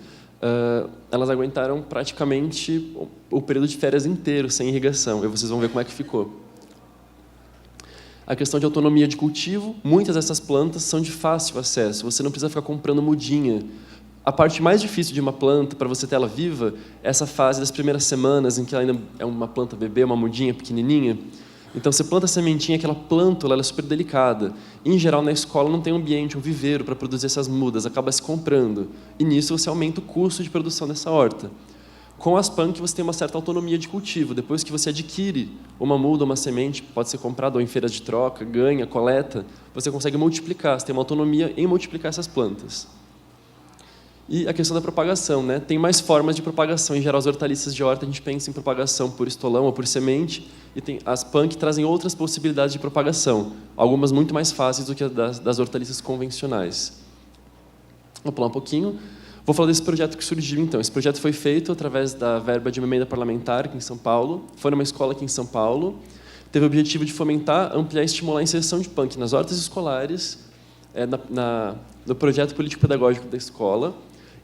elas aguentaram praticamente o período de férias inteiro sem irrigação, e vocês vão ver como é que ficou. A questão de autonomia de cultivo, muitas dessas plantas são de fácil acesso, você não precisa ficar comprando mudinha. A parte mais difícil de uma planta, para você ter ela viva, é essa fase das primeiras semanas, em que ela ainda é uma planta bebê, uma mudinha pequenininha. Então, você planta a sementinha, aquela plântula, ela é super delicada. Em geral, na escola não tem um ambiente, um viveiro para produzir essas mudas, acaba se comprando. E nisso você aumenta o custo de produção dessa horta. Com as punk, você tem uma certa autonomia de cultivo. Depois que você adquire uma muda, uma semente, pode ser comprada ou em feiras de troca, ganha, coleta, você consegue multiplicar, você tem uma autonomia em multiplicar essas plantas. E a questão da propagação, né? Tem mais formas de propagação. Em geral, as hortaliças de horta, a gente pensa em propagação por estolão ou por semente, e as punk trazem outras possibilidades de propagação, algumas muito mais fáceis do que as das hortaliças convencionais. Vou pular um pouquinho. Vou falar desse projeto que surgiu, então. Esse projeto foi feito através da verba de uma emenda parlamentar aqui em São Paulo. Foi numa escola aqui em São Paulo. Teve o objetivo de fomentar, ampliar e estimular a inserção de punk nas hortas escolares, no projeto político-pedagógico da escola,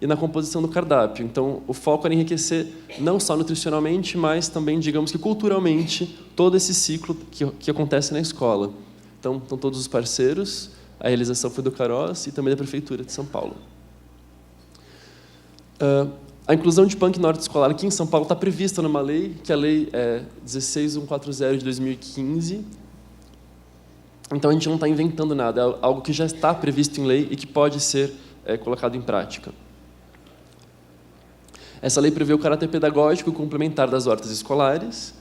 e na composição do cardápio. Então, o foco era enriquecer não só nutricionalmente, mas também, digamos que culturalmente, todo esse ciclo que acontece na escola. Então, estão todos os parceiros, a realização foi do Caros e também da Prefeitura de São Paulo. A inclusão de punk na horta escolar aqui em São Paulo está prevista numa lei, que é a Lei 16140 de 2015. Então, a gente não está inventando nada, é algo que já está previsto em lei e que pode ser colocado em prática. Essa lei prevê o caráter pedagógico e complementar das hortas escolares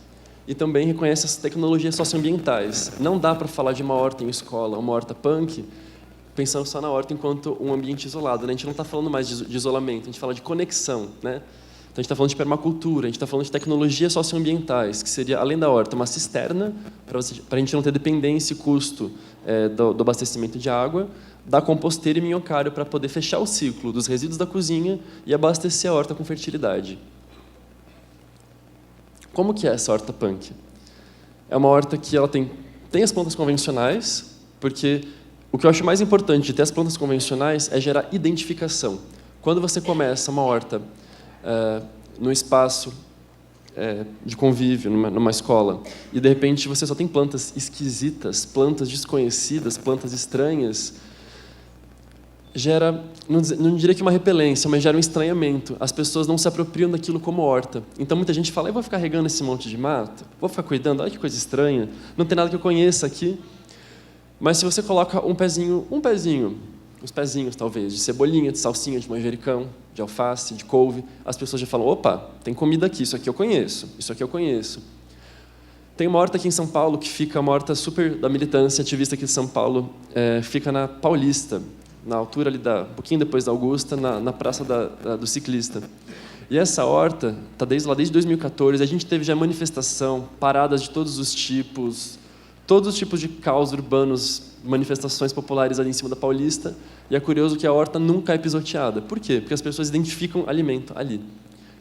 e também reconhece as tecnologias socioambientais. Não dá para falar de uma horta em escola, uma horta punk, pensando só na horta enquanto um ambiente isolado, né? A gente não está falando mais de isolamento, a gente fala de conexão, né? Então, a gente está falando de permacultura, a gente está falando de tecnologias socioambientais, que seria, além da horta, uma cisterna, para a gente não ter dependência e custo do abastecimento de água, da composteira e minhocário para poder fechar o ciclo dos resíduos da cozinha e abastecer a horta com fertilidade. Como que é essa horta punk? É uma horta que ela tem as plantas convencionais, porque o que eu acho mais importante de ter as plantas convencionais é gerar identificação. Quando você começa uma horta num espaço de convívio, numa escola, e de repente você só tem plantas esquisitas, plantas desconhecidas, plantas estranhas, gera, não diria que uma repelência, mas gera um estranhamento. As pessoas não se apropriam daquilo como horta. Então, muita gente fala, eu vou ficar regando esse monte de mato? Vou ficar cuidando? Olha que coisa estranha. Não tem nada que eu conheça aqui. Mas se você coloca um pezinho, uns pezinhos, talvez, de cebolinha, de salsinha, de manjericão, de alface, de couve, as pessoas já falam, opa, tem comida aqui, isso aqui eu conheço, isso aqui eu conheço. Tem uma horta aqui em São Paulo, que fica uma horta super da militância ativista aqui de São Paulo, fica na Paulista, na altura ali, um pouquinho depois da Augusta, na Praça do Ciclista. E essa horta está desde 2014, a gente teve já manifestação, paradas de todos os tipos de caos urbanos, manifestações populares ali em cima da Paulista, e é curioso que a horta nunca é pisoteada. Por quê? Porque as pessoas identificam alimento ali.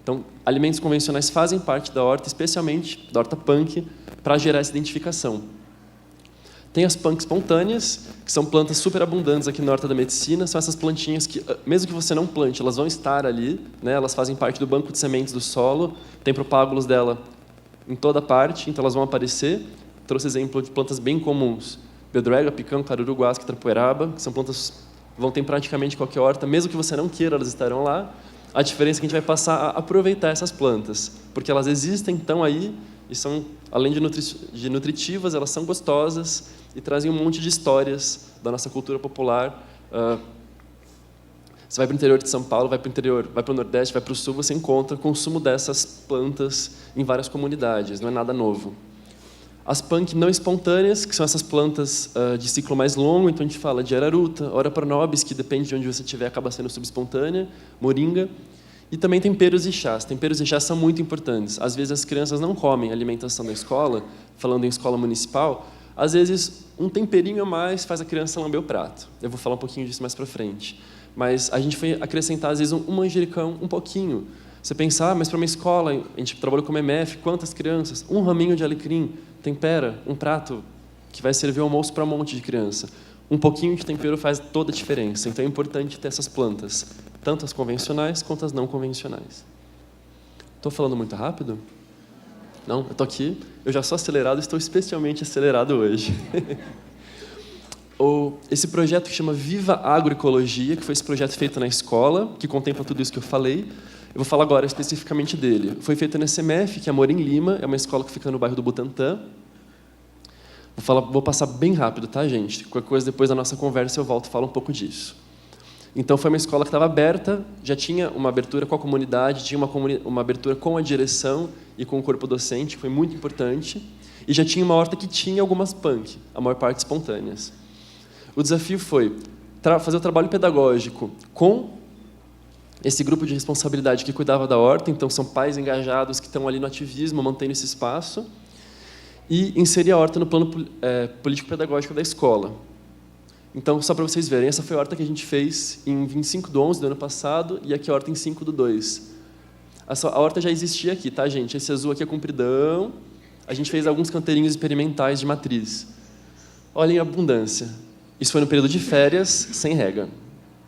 Então, alimentos convencionais fazem parte da horta, especialmente da horta punk, para gerar essa identificação. Tem as punk espontâneas, que são plantas super abundantes aqui na horta da medicina. São essas plantinhas que, mesmo que você não plante, elas vão estar ali, né? Elas fazem parte do banco de sementes do solo, tem propágulos dela em toda parte, então elas vão aparecer. Trouxe exemplo de plantas bem comuns: bedrega, picão, caruru, guasca, trapoeraba, que são plantas que vão ter em praticamente qualquer horta, mesmo que você não queira, elas estarão lá. A diferença é que a gente vai passar a aproveitar essas plantas, porque elas existem, estão aí, e são, além de nutritivas, elas são gostosas e trazem um monte de histórias da nossa cultura popular. Você vai para o interior de São Paulo, vai para o interior, vai para o Nordeste, vai para o Sul, você encontra consumo dessas plantas em várias comunidades, não é nada novo. As punk não espontâneas, que são essas plantas de ciclo mais longo, então a gente fala de araruta, ora pronobis, que depende de onde você estiver, acaba sendo subespontânea, moringa, e também temperos e chás. Temperos e chás são muito importantes. Às vezes as crianças não comem alimentação da escola, falando em escola municipal, às vezes um temperinho a mais faz a criança lamber o prato. Eu vou falar um pouquinho disso mais para frente. Mas a gente foi acrescentar, às vezes, um manjericão, um pouquinho. Você pensar, mas para uma escola, a gente trabalhou com MF, quantas crianças? Um raminho de alecrim tempera um prato que vai servir o almoço para um monte de criança. Um pouquinho de tempero faz toda a diferença. Então é importante ter essas plantas, tanto as convencionais quanto as não convencionais. Estou falando muito rápido? Não? Eu estou aqui, eu já sou acelerado, estou especialmente acelerado hoje. Esse projeto que chama Viva Agroecologia, que foi esse projeto feito na escola, que contempla tudo isso que eu falei. Eu vou falar agora especificamente dele. Foi feito na SMF, que é Amorim Lima, é uma escola que fica no bairro do Butantã. Vou passar bem rápido, tá, gente? Qualquer coisa, depois da nossa conversa, eu volto e falo um pouco disso. Então, foi uma escola que estava aberta, já tinha uma abertura com a comunidade, tinha uma abertura com a direção e com o corpo docente, que foi muito importante, e já tinha uma horta que tinha algumas punk, a maior parte espontâneas. O desafio foi fazer o trabalho pedagógico com esse grupo de responsabilidade que cuidava da horta, então são pais engajados que estão ali no ativismo, mantendo esse espaço, e inserir a horta no plano político-pedagógico da escola. Então, só para vocês verem, essa foi a horta que a gente fez em 25/11 do ano passado, e aqui a horta em 5/2. A horta já existia aqui, tá, gente? Esse azul aqui é compridão. A gente fez alguns canteirinhos experimentais de matriz. Olhem a abundância. Isso foi no período de férias, sem rega.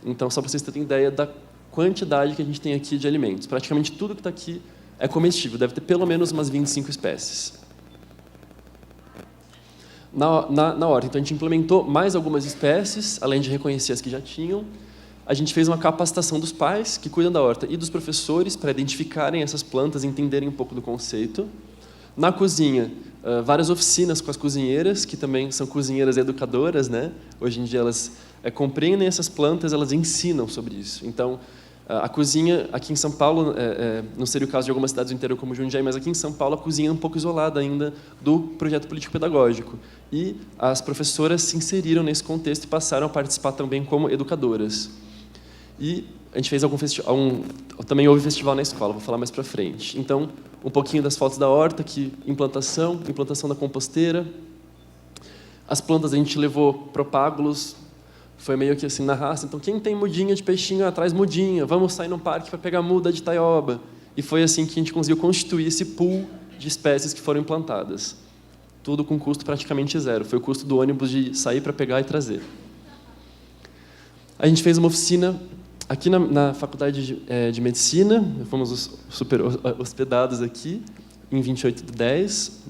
Então, só para vocês terem ideia da quantidade que a gente tem aqui de alimentos. Praticamente tudo que está aqui é comestível. Deve ter pelo menos umas 25 espécies. Na horta, então, a gente implementou mais algumas espécies, além de reconhecer as que já tinham. A gente fez uma capacitação dos pais que cuidam da horta e dos professores para identificarem essas plantas e entenderem um pouco do conceito. Na cozinha, várias oficinas com as cozinheiras, que também são cozinheiras educadoras, né? Hoje em dia elas compreendem essas plantas, elas ensinam sobre isso. Então, a cozinha aqui em São Paulo, não seria o caso de algumas cidades do interior como Jundiaí, mas aqui em São Paulo a cozinha é um pouco isolada ainda do projeto político-pedagógico. E as professoras se inseriram nesse contexto e passaram a participar também como educadoras. E a gente fez também houve festival na escola, vou falar mais para frente. Então, um pouquinho das fotos da horta, que implantação da composteira. As plantas a gente levou propágulos, foi meio que assim na raça. Então, quem tem mudinha de peixinho, traz mudinha. Vamos sair no parque para pegar muda de taioba. E foi assim que a gente conseguiu constituir esse pool de espécies que foram implantadas. Tudo com custo praticamente zero. Foi o custo do ônibus de sair para pegar e trazer. A gente fez uma oficina aqui na Faculdade de Medicina. Fomos super hospedados aqui, em 28/10.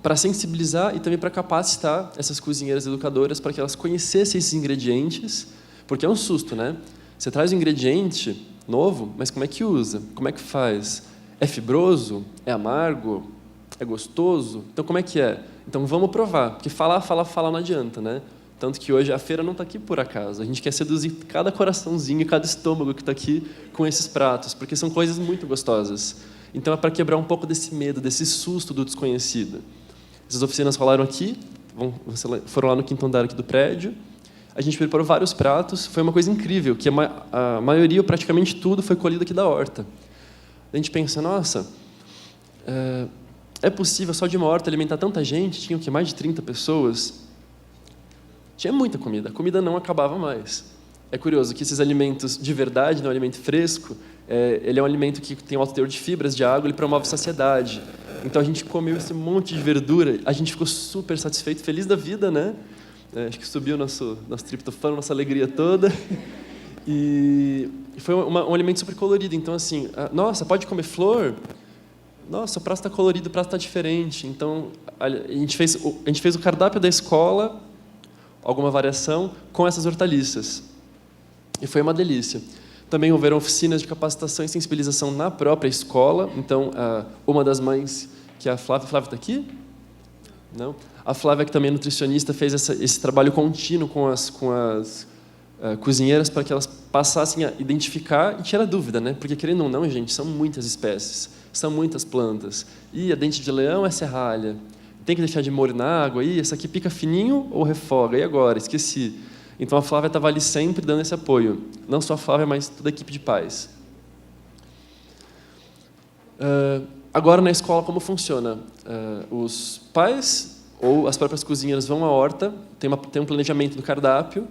Para sensibilizar e também para capacitar essas cozinheiras educadoras para que elas conhecessem esses ingredientes, porque é um susto, né? Você traz um ingrediente novo, mas como é que usa? Como é que faz? É fibroso? É amargo? É gostoso? Então, como é que é? Então, vamos provar, porque falar não adianta, né? Tanto que hoje a feira não está aqui por acaso. A gente quer seduzir cada coraçãozinho, cada estômago que está aqui com esses pratos, porque são coisas muito gostosas. Então é para quebrar um pouco desse medo, desse susto do desconhecido. Essas oficinas rolaram aqui, foram lá no 5º andar aqui do prédio. A gente preparou vários pratos, foi uma coisa incrível, que a maioria, praticamente tudo, foi colhido aqui da horta. A gente pensa, nossa, é possível só de uma horta alimentar tanta gente? Tinha o quê? Mais de 30 pessoas? Tinha muita comida, a comida não acabava mais. É curioso que esses alimentos de verdade, um alimento fresco, ele é um alimento que tem um alto teor de fibras, de água, ele promove saciedade. Então a gente comeu esse monte de verdura, a gente ficou super satisfeito, feliz da vida, né? Acho que subiu nosso triptofano, nossa alegria toda. E foi um alimento super colorido. Então, assim, nossa, pode comer flor? Nossa, o prato está colorido, o prato está diferente. Então, a gente fez o cardápio da escola, alguma variação, com essas hortaliças. E foi uma delícia. Também houveram oficinas de capacitação e sensibilização na própria escola. Então, uma das mães, que é a Flávia está aqui? Não? A Flávia, que também é nutricionista, fez esse trabalho contínuo com as cozinheiras para que elas passassem a identificar e tirar dúvida, né? Porque, querendo ou não, gente, são muitas espécies, são muitas plantas. E a dente de leão é serralha. Tem que deixar de molho na água. E essa aqui pica fininho ou refoga? E agora? Esqueci. Então, a Flávia estava ali sempre dando esse apoio. Não só a Flávia, mas toda a equipe de pais. Agora, na escola, como funciona? Os pais ou as próprias cozinheiras vão à horta, tem um planejamento do cardápio.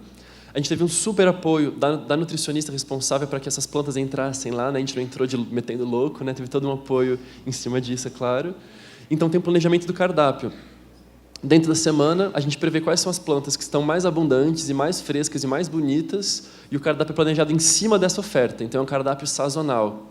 A gente teve um super apoio da nutricionista responsável para que essas plantas entrassem lá, né? A gente não entrou metendo louco, né? Teve todo um apoio em cima disso, é claro. Então, tem um planejamento do cardápio. Dentro da semana, a gente prevê quais são as plantas que estão mais abundantes e mais frescas e mais bonitas, e o cardápio é planejado em cima dessa oferta. Então, é um cardápio sazonal.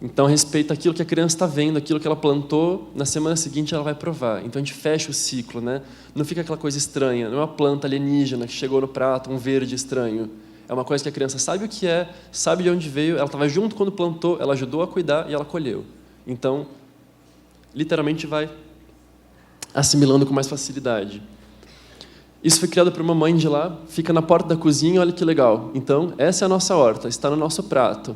Então, respeita aquilo que a criança está vendo, aquilo que ela plantou, na semana seguinte ela vai provar. Então, a gente fecha o ciclo, né? Não fica aquela coisa estranha, não é uma planta alienígena que chegou no prato, um verde estranho. É uma coisa que a criança sabe o que é, sabe de onde veio, ela estava junto quando plantou, ela ajudou a cuidar e ela colheu. Então, literalmente vai assimilando com mais facilidade. Isso foi criado por uma mãe de lá, fica na porta da cozinha, olha que legal. Então, essa é a nossa horta, está no nosso prato.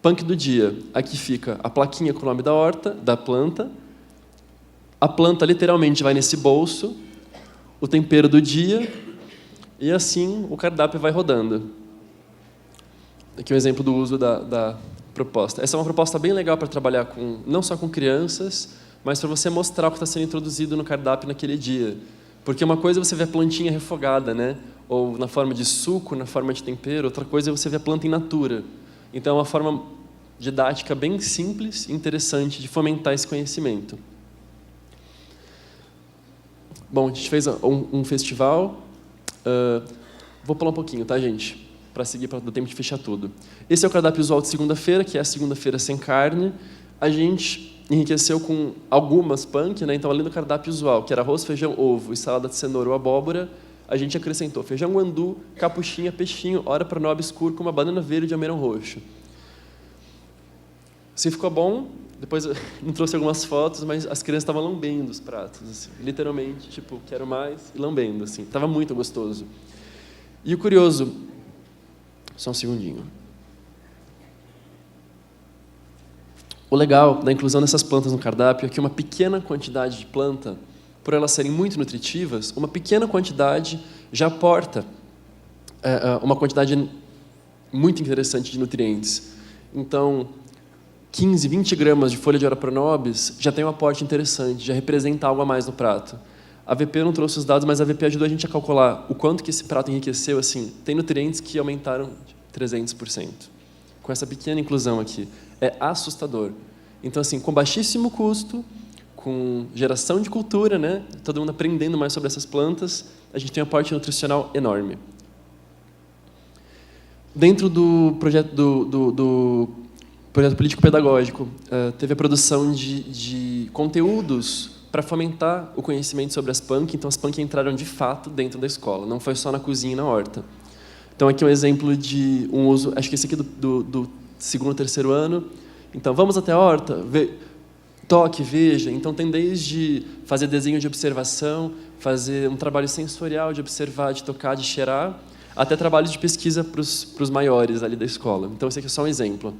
Punk do dia. Aqui fica a plaquinha com o nome da horta, da planta. A planta literalmente vai nesse bolso, o tempero do dia, e assim o cardápio vai rodando. Aqui um exemplo do uso da proposta. Essa é uma proposta bem legal para trabalhar não só com crianças, mas para você mostrar o que está sendo introduzido no cardápio naquele dia. Porque uma coisa é você ver a plantinha refogada, né? Ou na forma de suco, na forma de tempero. Outra coisa é você ver a planta in natura. Então, é uma forma didática bem simples e interessante de fomentar esse conhecimento. Bom, a gente fez um festival. Vou pular um pouquinho, tá, gente? Para seguir, para dar tempo de fechar tudo. Esse é o cardápio usual de segunda-feira, que é a segunda-feira sem carne. A gente enriqueceu com algumas punk, né? Então, além do cardápio usual, que era arroz, feijão, ovo e salada de cenoura ou abóbora, a gente acrescentou feijão guandu, capuchinha, peixinho, ora pronobis, cúrcuma, banana verde e almeirão roxo. Se ficou bom, depois eu não trouxe algumas fotos, mas as crianças estavam lambendo os pratos, assim, literalmente, tipo, quero mais, e lambendo, assim. Estava muito gostoso. E o curioso, só um segundinho. O legal da inclusão dessas plantas no cardápio é que uma pequena quantidade de planta, por elas serem muito nutritivas, uma pequena quantidade já aporta uma quantidade muito interessante de nutrientes. Então, 15, 20 gramas de folha de ora pronobis já tem um aporte interessante, já representa algo a mais no prato. A VP não trouxe os dados, mas a VP ajudou a gente a calcular o quanto que esse prato enriqueceu. Assim, tem nutrientes que aumentaram 300%. Com essa pequena inclusão aqui. É assustador. Então, assim, com baixíssimo custo, com geração de cultura, né? Todo mundo aprendendo mais sobre essas plantas, a gente tem um aporte nutricional enorme. Dentro do projeto projeto político-pedagógico, teve a produção de conteúdos para fomentar o conhecimento sobre as punk. Então, as punk entraram de fato dentro da escola, não foi só na cozinha e na horta. Então, aqui é um exemplo de um uso, acho que esse aqui é do segundo ou terceiro ano. Então, vamos até a horta, ver toque, veja. Então, tem desde fazer desenho de observação, fazer um trabalho sensorial de observar, de tocar, de cheirar, até trabalho de pesquisa para os maiores ali da escola. Então, esse aqui é só um exemplo.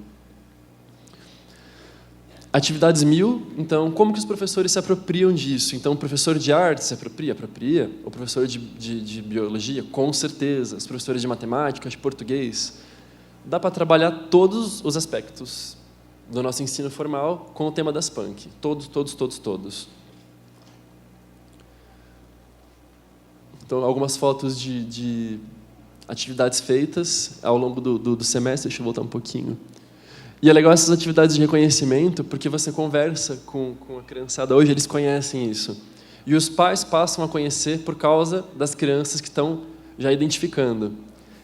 Atividades 1000, então, como que os professores se apropriam disso? Então, o professor de arte se apropria? O professor de biologia? Com certeza. Os professores de matemática, de português? Dá para trabalhar todos os aspectos do nosso ensino formal com o tema das PUNC. Todos. Então, algumas fotos de atividades feitas ao longo do semestre. Deixa eu voltar um pouquinho. E é legal essas atividades de reconhecimento, porque você conversa com a criançada. Hoje eles conhecem isso. E os pais passam a conhecer por causa das crianças que estão já identificando.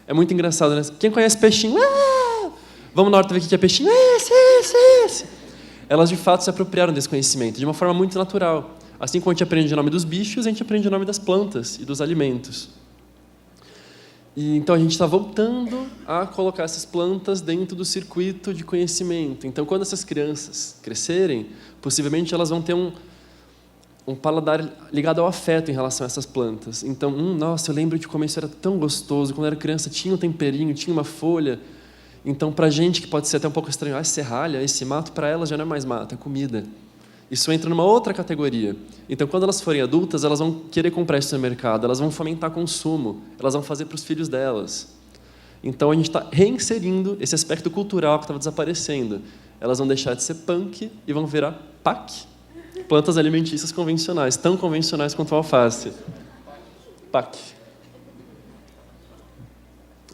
É muito engraçado, né? Quem conhece peixinho? Ah! Vamos na horta ver o que é peixinho? Esse. Elas, de fato, se apropriaram desse conhecimento, de uma forma muito natural. Assim como a gente aprende o nome dos bichos, a gente aprende o nome das plantas e dos alimentos. E, então, a gente está voltando a colocar essas plantas dentro do circuito de conhecimento. Então, quando essas crianças crescerem, possivelmente elas vão ter um paladar ligado ao afeto em relação a essas plantas. Então, nossa, eu lembro de como isso era tão gostoso. Quando eu era criança, tinha um temperinho, tinha uma folha. Então, para a gente, que pode ser até um pouco estranho, esse serralha, esse mato, para elas já não é mais mato, é comida. Isso entra numa outra categoria. Então, quando elas forem adultas, elas vão querer comprar isso no mercado, elas vão fomentar consumo, elas vão fazer para os filhos delas. Então, a gente está reinserindo esse aspecto cultural que estava desaparecendo. Elas vão deixar de ser punk e vão virar PAC. Plantas alimentícias convencionais, tão convencionais quanto a alface. PAC.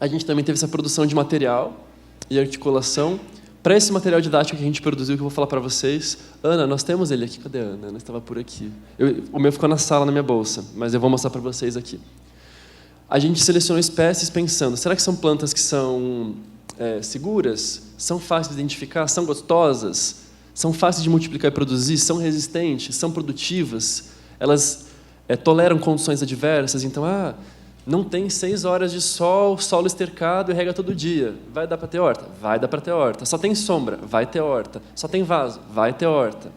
A gente também teve essa produção de material e articulação. Para esse material didático que a gente produziu, que eu vou falar para vocês, Ana, nós temos ele aqui. Cadê a Ana? Ana estava por aqui. O meu ficou na sala, na minha bolsa, mas eu vou mostrar para vocês aqui. A gente selecionou espécies pensando, será que são plantas que são seguras? São fáceis de identificar? São gostosas? São fáceis de multiplicar e produzir? São resistentes? São produtivas? Elas toleram condições adversas? Então, não tem 6 horas de sol, solo estercado e rega todo dia. Vai dar para ter horta? Vai dar para ter horta. Só tem sombra? Vai ter horta. Só tem vaso? Vai ter horta.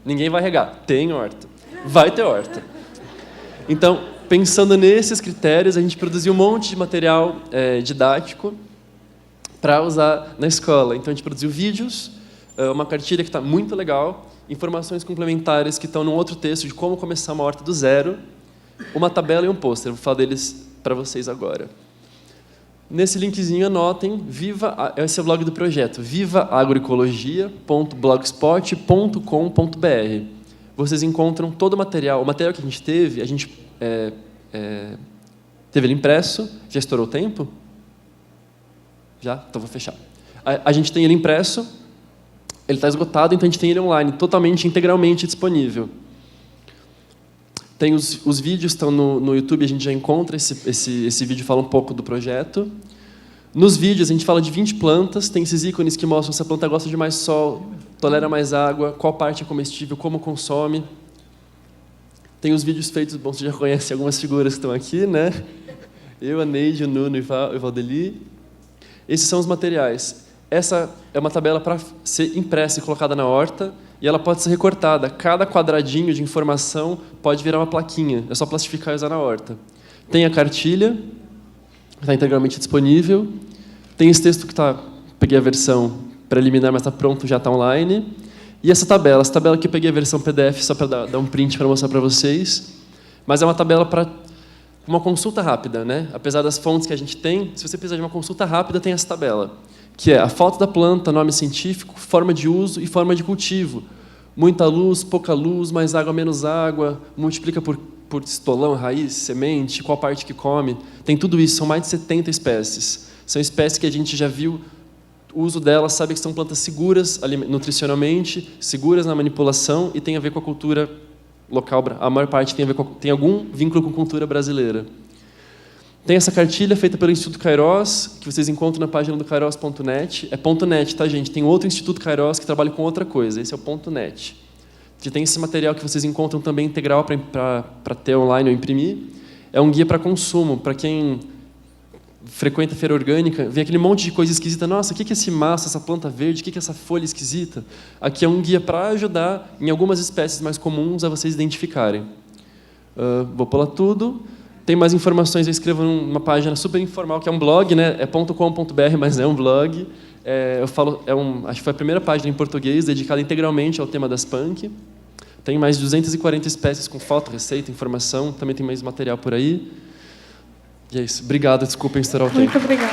Ninguém vai regar? Tem horta. Vai ter horta. Então, pensando nesses critérios, a gente produziu um monte de material didático para usar na escola. Então, a gente produziu vídeos, uma cartilha que está muito legal, informações complementares que estão num outro texto de como começar uma horta do zero, uma tabela e um pôster. Vou falar deles para vocês agora. Nesse linkzinho, anotem, esse é o blog do projeto, vivaagroecologia.blogspot.com.br. Vocês encontram todo o material que a gente teve, teve ele impresso. Já estourou o tempo? Já? Então vou fechar. A gente tem ele impresso, ele está esgotado, então a gente tem ele online, totalmente, integralmente disponível. Tem os vídeos, estão no YouTube, a gente já encontra, esse vídeo fala um pouco do projeto. Nos vídeos, a gente fala de 20 plantas, tem esses ícones que mostram se a planta gosta de mais sol, tolera mais água, qual parte é comestível, como consome. Tem os vídeos feitos, bom, você já conhece algumas figuras que estão aqui, né? Eu, a Neide, o Nuno e o Valdeli. Esses são os materiais. Essa é uma tabela para ser impressa e colocada na horta, e ela pode ser recortada. Cada quadradinho de informação pode virar uma plaquinha. É só plastificar e usar na horta. Tem a cartilha, está integralmente disponível. Tem esse texto que peguei a versão preliminar, mas está pronto, já está online. E essa tabela aqui eu peguei a versão PDF só para dar um print para mostrar para vocês. Mas é uma tabela para uma consulta rápida, né? Apesar das fontes que a gente tem, se você precisar de uma consulta rápida, tem essa tabela, que é a foto da planta, nome científico, forma de uso e forma de cultivo. Muita luz, pouca luz, mais água, menos água, multiplica por estolão, raiz, semente, qual parte que come. Tem tudo isso, são mais de 70 espécies. São espécies que a gente já viu o uso delas, sabe que são plantas seguras nutricionalmente, seguras na manipulação e tem a ver com a cultura local. A maior parte tem algum vínculo com a cultura brasileira. Tem essa cartilha feita pelo Instituto Kairos, que vocês encontram na página do kairos.net. É .net, tá, gente? Tem outro Instituto Kairos que trabalha com outra coisa. Esse é o .net. Que tem esse material que vocês encontram também integral para ter online ou imprimir. É um guia para consumo, para quem frequenta feira orgânica, vê aquele monte de coisa esquisita. Nossa, o que é esse maço, essa planta verde? O que é essa folha esquisita? Aqui é um guia para ajudar em algumas espécies mais comuns a vocês identificarem. Vou pular tudo. Tem mais informações, eu escrevo numa página super informal, que é um blog, né? É .com.br, mas é um blog. Eu falo, acho que foi a primeira página em português dedicada integralmente ao tema das punk. Tem mais de 240 espécies com foto, receita, informação. Também tem mais material por aí. E é isso. Obrigado, desculpem estourar o tempo. Muito obrigada.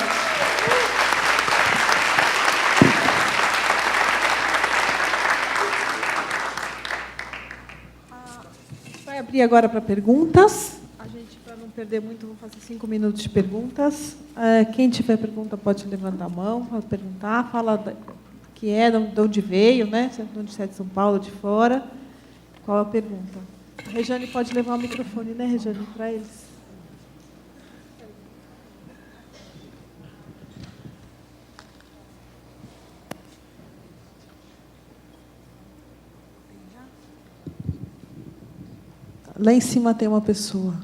A gente vai abrir agora para perguntas. A gente, para não perder muito, vamos fazer 5 minutos de perguntas. Quem tiver pergunta pode levantar a mão, pode perguntar, fala que é, de onde veio, né? Se é de São Paulo, de fora. Qual a pergunta? A Rejane pode levar o microfone, né, Rejane, para eles. Lá em cima tem uma pessoa.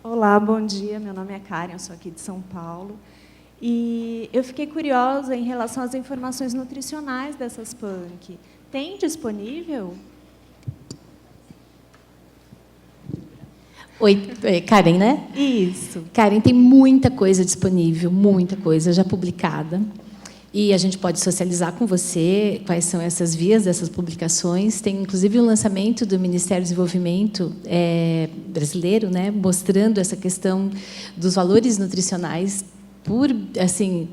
Olá, bom dia. Meu nome é Karen, eu sou aqui de São Paulo. E eu fiquei curiosa em relação às informações nutricionais dessas punk. Tem disponível? Oi, Karen, né? Isso. Karen, tem muita coisa disponível, muita coisa já publicada. E a gente pode socializar com você quais são essas vias dessas publicações. Tem, inclusive, um lançamento do Ministério do Desenvolvimento brasileiro, né, mostrando essa questão dos valores nutricionais por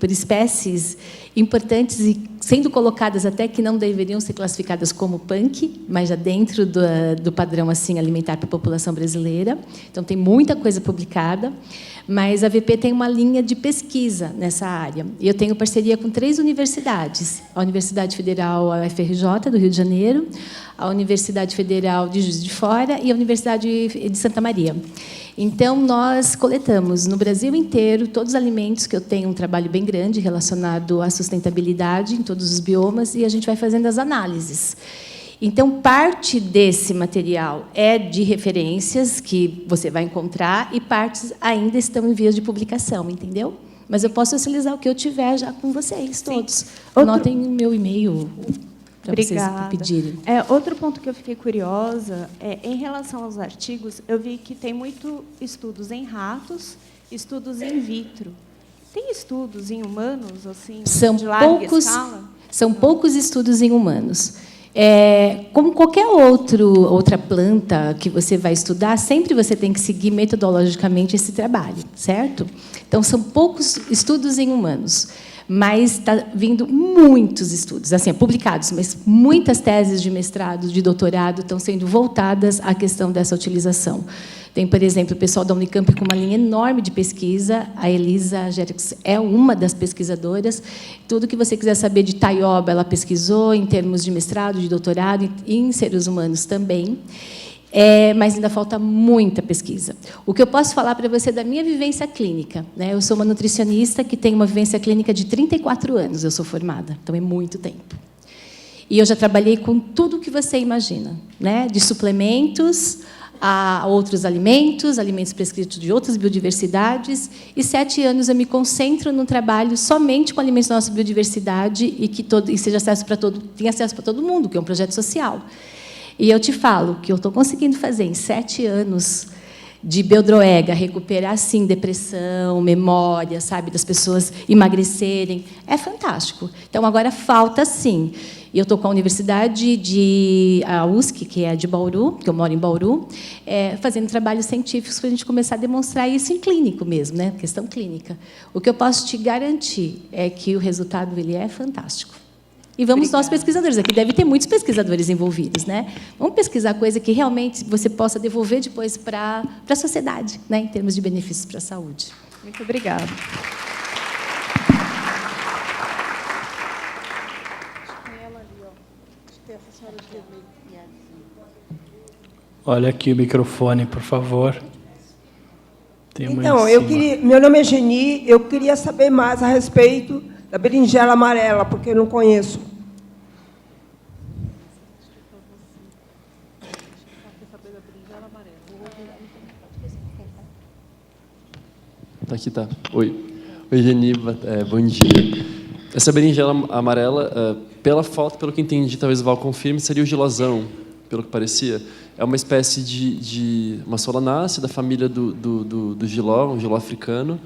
espécies importantes e sendo colocadas até que não deveriam ser classificadas como punk, mas já dentro do padrão alimentar para a população brasileira. Então, tem muita coisa publicada. Mas a VP tem uma linha de pesquisa nessa área. E eu tenho parceria com 3 universidades. A Universidade Federal, a UFRJ, do Rio de Janeiro, a Universidade Federal de Juiz de Fora e a Universidade de Santa Maria. Então, nós coletamos no Brasil inteiro todos os alimentos, que eu tenho um trabalho bem grande relacionado à sustentabilidade em todos os biomas, e a gente vai fazendo as análises. Então, parte desse material é de referências que você vai encontrar e partes ainda estão em vias de publicação, entendeu? Mas eu posso socializar o que eu tiver já com vocês, todos. Anotem o meu e-mail para vocês pedirem. Outro ponto que eu fiquei curiosa em relação aos artigos, eu vi que tem muito estudos em ratos, estudos in vitro. Tem estudos em humanos, assim, de larga escala? São poucos estudos em humanos. Como qualquer outra planta que você vai estudar, sempre você tem que seguir metodologicamente esse trabalho, certo? Então, são poucos estudos em humanos, mas está vindo muitos estudos, publicados, mas muitas teses de mestrado, de doutorado, estão sendo voltadas à questão dessa utilização. Tem, por exemplo, o pessoal da Unicamp com uma linha enorme de pesquisa. A Elisa Gerix é uma das pesquisadoras. Tudo que você quiser saber de taioba, ela pesquisou em termos de mestrado, de doutorado, e em seres humanos também. Mas ainda falta muita pesquisa. O que eu posso falar para você é da minha vivência clínica, né? Eu sou uma nutricionista que tem uma vivência clínica de 34 anos, eu sou formada, então é muito tempo. E eu já trabalhei com tudo o que você imagina, né? De suplementos a outros alimentos prescritos de outras biodiversidades, e 7 anos eu me concentro no trabalho somente com alimentos da nossa biodiversidade e seja tenha acesso para todo mundo, que é um projeto social. E eu te falo que eu estou conseguindo fazer em 7 anos de beldroega, recuperar, sim, depressão, memória, das pessoas emagrecerem. É fantástico. Então, agora falta, sim. E eu estou com a Universidade a USC, que é de Bauru, que eu moro em Bauru, fazendo trabalhos científicos para a gente começar a demonstrar isso em clínico mesmo, né? Questão clínica. O que eu posso te garantir é que o resultado ele é fantástico. E vamos nós pesquisadores, aqui deve ter muitos pesquisadores envolvidos, né? Vamos pesquisar coisa que realmente você possa devolver depois para a sociedade, né? Em termos de benefícios para a saúde. Muito obrigada. Olha aqui o microfone, por favor. Então, meu nome é Geni, eu queria saber mais a respeito da berinjela amarela, porque eu não conheço. Tá aqui, tá. Oi. Oi, Geniva. Bom dia. Essa berinjela amarela, pela foto, pelo que entendi, talvez o Val confirme, seria o gilozão, pelo que parecia. É uma espécie de uma solanácea da família do giló, um giló africano,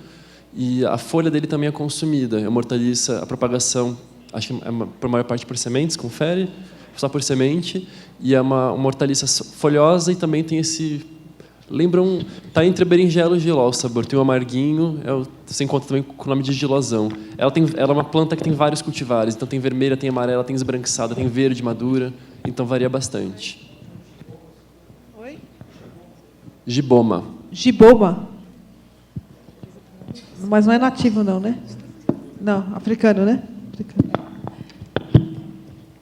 e a folha dele também é consumida. É uma hortaliça, a propagação, acho que é por maior parte por sementes, confere, só por semente, e é uma hortaliça folhosa e também tem esse... Está entre a berinjela e o giló o sabor. Tem um amarguinho, você encontra também com o nome de gilozão. Ela é uma planta que tem vários cultivares, então tem vermelha, tem amarela, tem esbranquiçada, tem verde, madura, então varia bastante. Oi? Giboma. Giboma. Mas não é nativo, não, né? Não, africano, né? Africano.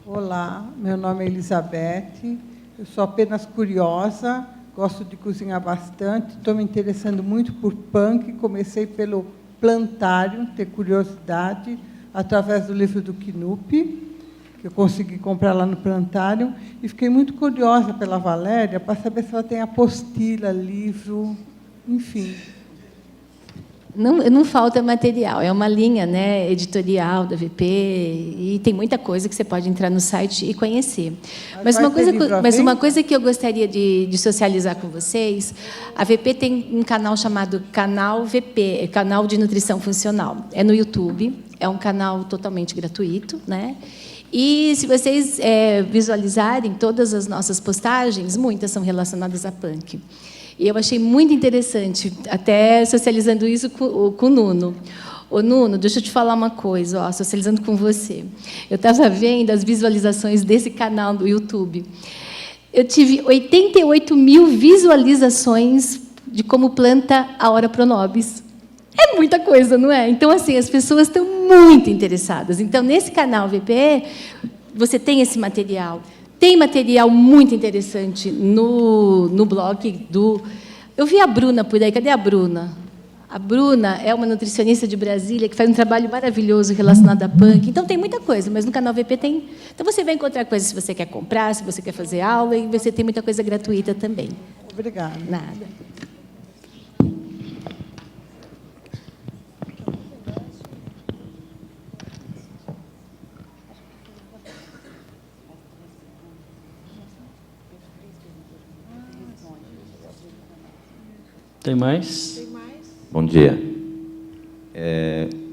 Olá, meu nome é Elizabeth, eu sou apenas curiosa, gosto de cozinhar bastante, estou me interessando muito por punk, comecei pelo plantário, ter curiosidade, através do livro do Knupp, que eu consegui comprar lá no plantário, e fiquei muito curiosa pela Valéria, para saber se ela tem apostila, livro, enfim. Não falta material, é uma linha, né, editorial da VP, e tem muita coisa que você pode entrar no site e conhecer. Mas uma coisa que eu gostaria de socializar com vocês, a VP tem um canal chamado Canal VP, Canal de Nutrição Funcional. É no YouTube, é um canal totalmente gratuito, né? E, se vocês visualizarem todas as nossas postagens, muitas são relacionadas a punk. E eu achei muito interessante, até socializando isso com o Nuno. Ô, Nuno, deixa eu te falar uma coisa, ó, socializando com você. Eu estava vendo as visualizações desse canal do YouTube. Eu tive 88 mil visualizações de como planta a Ora Pronobis. É muita coisa, não é? Então, assim, as pessoas estão muito interessadas. Então, nesse canal VP, você tem esse material. Tem material muito interessante no blog do... Eu vi a Bruna por aí. Cadê a Bruna? A Bruna é uma nutricionista de Brasília que faz um trabalho maravilhoso relacionado a punk. Então, tem muita coisa, mas no canal VP tem... Então, você vai encontrar coisas se você quer comprar, se você quer fazer aula, e você tem muita coisa gratuita também. Obrigada. Nada. Tem mais? Bom dia.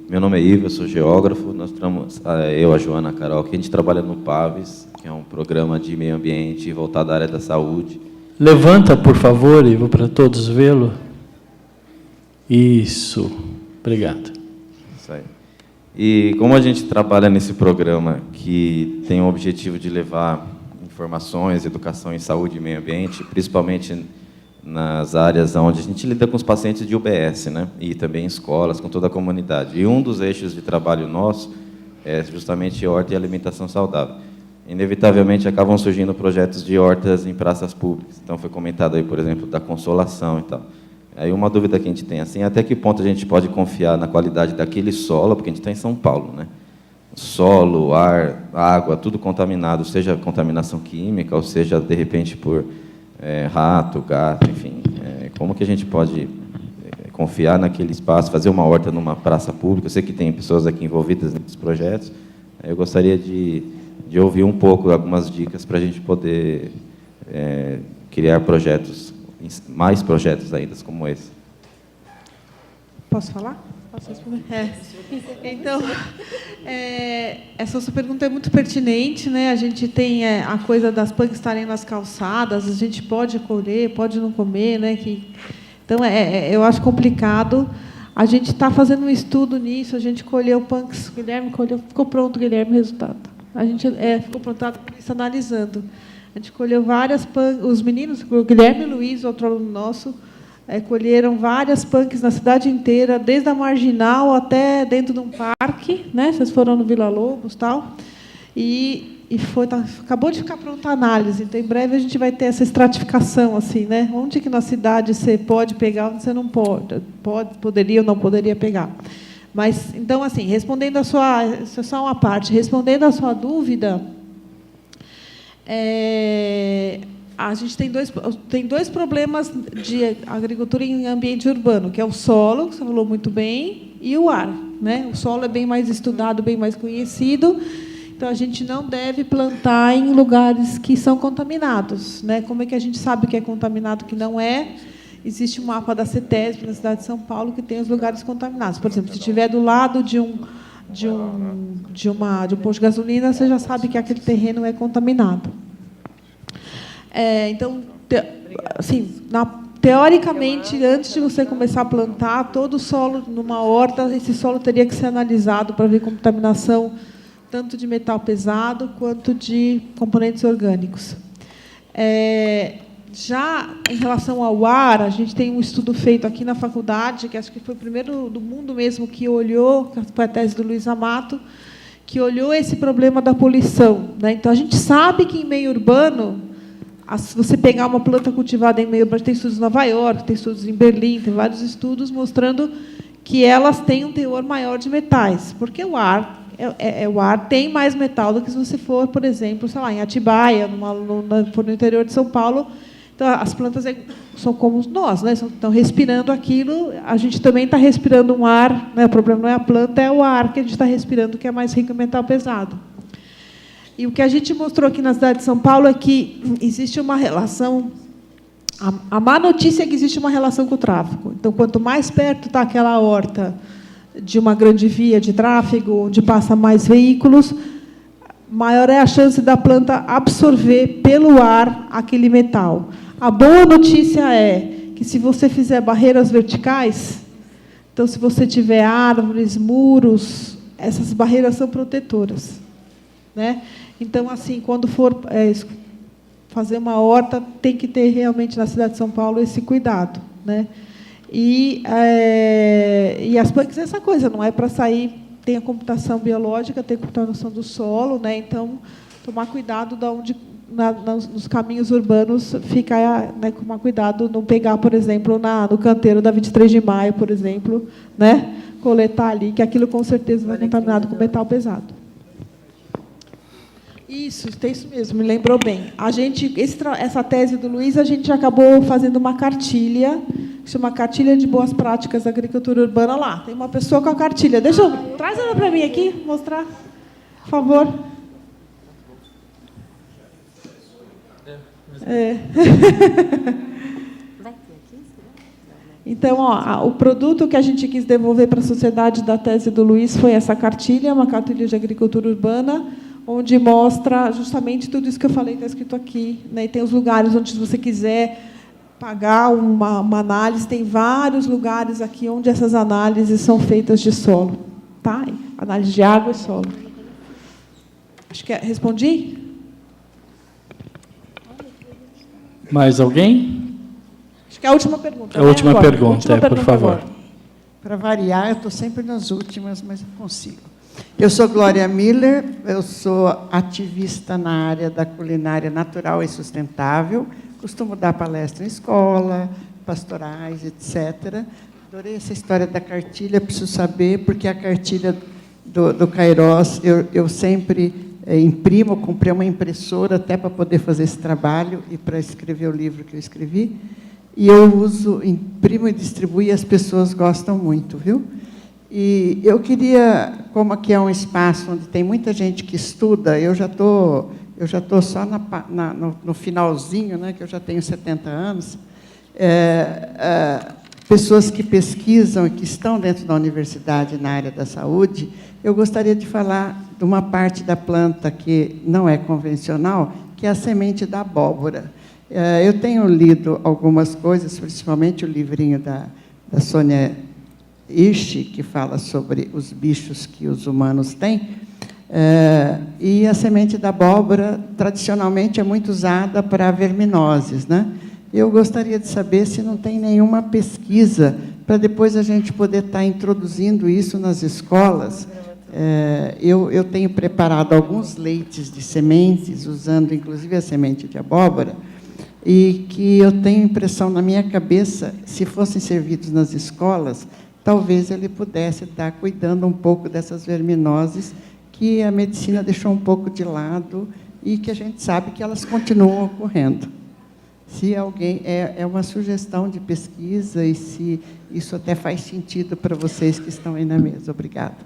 Meu nome é Ivo, eu sou geógrafo. Nós estamos, eu, a Joana, a Carol, que a gente trabalha no PAVES, que é um programa de meio ambiente voltado à área da saúde. Levanta, por favor, Ivo, para todos vê-lo. Isso. Obrigado. Isso aí. E como a gente trabalha nesse programa que tem o objetivo de levar informações, educação em saúde e meio ambiente, principalmente nas áreas onde a gente lida com os pacientes de UBS, né? E também em escolas, com toda a comunidade. E um dos eixos de trabalho nosso é justamente horta e alimentação saudável. Inevitavelmente, acabam surgindo projetos de hortas em praças públicas. Então, foi comentado aí, por exemplo, da Consolação e tal. Aí, uma dúvida que a gente tem, assim, até que ponto a gente pode confiar na qualidade daquele solo, porque a gente está em São Paulo, né? Solo, ar, água, tudo contaminado, seja contaminação química, ou seja, de repente, por rato, gato, enfim. Como que a gente pode confiar naquele espaço, fazer uma horta numa praça pública? Eu sei que tem pessoas aqui envolvidas nesses projetos. Eu gostaria de ouvir um pouco, algumas dicas para a gente poder criar projetos, mais projetos ainda como esse. Posso falar? Posso responder? Então, essa sua pergunta é muito pertinente, né? A gente tem a coisa das punks estarem nas calçadas, a gente pode colher, pode não comer, né? Então, eu acho complicado. A gente está fazendo um estudo nisso, a gente colheu punks, Guilherme colheu, ficou pronto, Guilherme, o resultado. A gente ficou pronto, analisando. A gente colheu várias punks, os meninos, o Guilherme e o Luiz, outro aluno nosso, colheram várias punks na cidade inteira, desde a Marginal até dentro de um parque, né? Vocês foram no Vila Lobos, tal, e acabou de ficar pronta a análise. Então, em breve a gente vai ter essa estratificação, assim, né? Onde que na cidade você pode pegar, onde você não pode, poderia ou não poderia pegar. Mas, então, assim, respondendo isso é só uma parte, respondendo a sua dúvida, a gente tem dois problemas de agricultura em ambiente urbano, que é o solo, que você falou muito bem, e o ar, né? O solo é bem mais estudado, bem mais conhecido, então a gente não deve plantar em lugares que são contaminados, né? Como é que a gente sabe o que é contaminado, o que não é? Existe um mapa da CETESB na cidade de São Paulo que tem os lugares contaminados. Por exemplo, se estiver do lado de um posto de gasolina, você já sabe que aquele terreno é contaminado. Então, assim, teoricamente, antes de você começar a plantar, todo o solo numa horta, esse solo teria que ser analisado para ver contaminação tanto de metal pesado quanto de componentes orgânicos. Já em relação ao ar, a gente tem um estudo feito aqui na faculdade, que acho que foi o primeiro do mundo mesmo que olhou, que foi a tese do Luiz Amato, que olhou esse problema da poluição, né? Então, a gente sabe que em meio urbano, se você pegar uma planta cultivada em meio urbano, tem estudos em Nova York, tem estudos em Berlim, tem vários estudos mostrando que elas têm um teor maior de metais, porque o ar tem mais metal do que se você for, por exemplo, sei lá, em Atibaia, no interior de São Paulo. Então, as plantas são como nós, né? Estão respirando aquilo, a gente também está respirando um ar, né? O problema não é a planta, é o ar que a gente está respirando, que é mais rico em metal pesado. E o que a gente mostrou aqui na cidade de São Paulo é que existe uma relação, a má notícia é que existe uma relação com o tráfego. Então, quanto mais perto está aquela horta de uma grande via de tráfego, onde passa mais veículos, maior é a chance da planta absorver pelo ar aquele metal. A boa notícia é que, se você fizer barreiras verticais, então, se você tiver árvores, muros, essas barreiras são protetoras, né? Então, assim, quando for fazer uma horta, tem que ter realmente na cidade de São Paulo esse cuidado, né? E as punks é essa coisa, não é para sair. Tem a computação biológica, tem a computação do solo, né? Então, tomar cuidado de onde, nos caminhos urbanos, ficar, né, tomar cuidado, não pegar, por exemplo, no canteiro da 23 de maio, por exemplo, né? Coletar ali, que aquilo com certeza vai contaminado com metal pesado. Isso, tem isso mesmo, me lembrou bem. Essa tese do Luiz, a gente acabou fazendo uma cartilha, que chama Cartilha de Boas Práticas da Agricultura Urbana. Lá, tem uma pessoa com a cartilha. Traz ela para mim aqui, mostrar, por favor. Então, o produto que a gente quis devolver para a sociedade da tese do Luiz foi essa cartilha, uma cartilha de agricultura urbana, onde mostra justamente tudo isso que eu falei, está escrito aqui, né? E tem os lugares onde, se você quiser pagar uma análise, tem vários lugares aqui onde essas análises são feitas de solo, tá? Análise de água e solo. Acho que respondi? Mais alguém? Acho que é a última pergunta. A última pergunta, por favor. Para variar, eu estou sempre nas últimas, mas eu consigo. Eu sou Glória Miller, eu sou ativista na área da culinária natural e sustentável, costumo dar palestra em escola, pastorais, etc. Adorei essa história da cartilha, preciso saber, porque a cartilha do Cairós, eu sempre imprimo, comprei uma impressora até para poder fazer esse trabalho e para escrever o livro que eu escrevi, e eu imprimo e distribuo, e as pessoas gostam muito, viu? E eu queria, como aqui é um espaço onde tem muita gente que estuda, eu já estou só no finalzinho, né, que eu já tenho 70 anos, pessoas que pesquisam e que estão dentro da universidade na área da saúde, eu gostaria de falar de uma parte da planta que não é convencional, que é a semente da abóbora. Eu tenho lido algumas coisas, principalmente o livrinho da Sônia Hirsch, que fala sobre os bichos que os humanos têm, e a semente da abóbora, tradicionalmente, é muito usada para verminoses, né? Eu gostaria de saber se não tem nenhuma pesquisa para depois a gente poder estar introduzindo isso nas escolas. Eu tenho preparado alguns leites de sementes, usando, inclusive, a semente de abóbora, e que eu tenho impressão na minha cabeça, se fossem servidos nas escolas, talvez ele pudesse estar cuidando um pouco dessas verminoses que a medicina deixou um pouco de lado e que a gente sabe que elas continuam ocorrendo. Se alguém é uma sugestão de pesquisa e se isso até faz sentido para vocês que estão aí na mesa. Obrigada.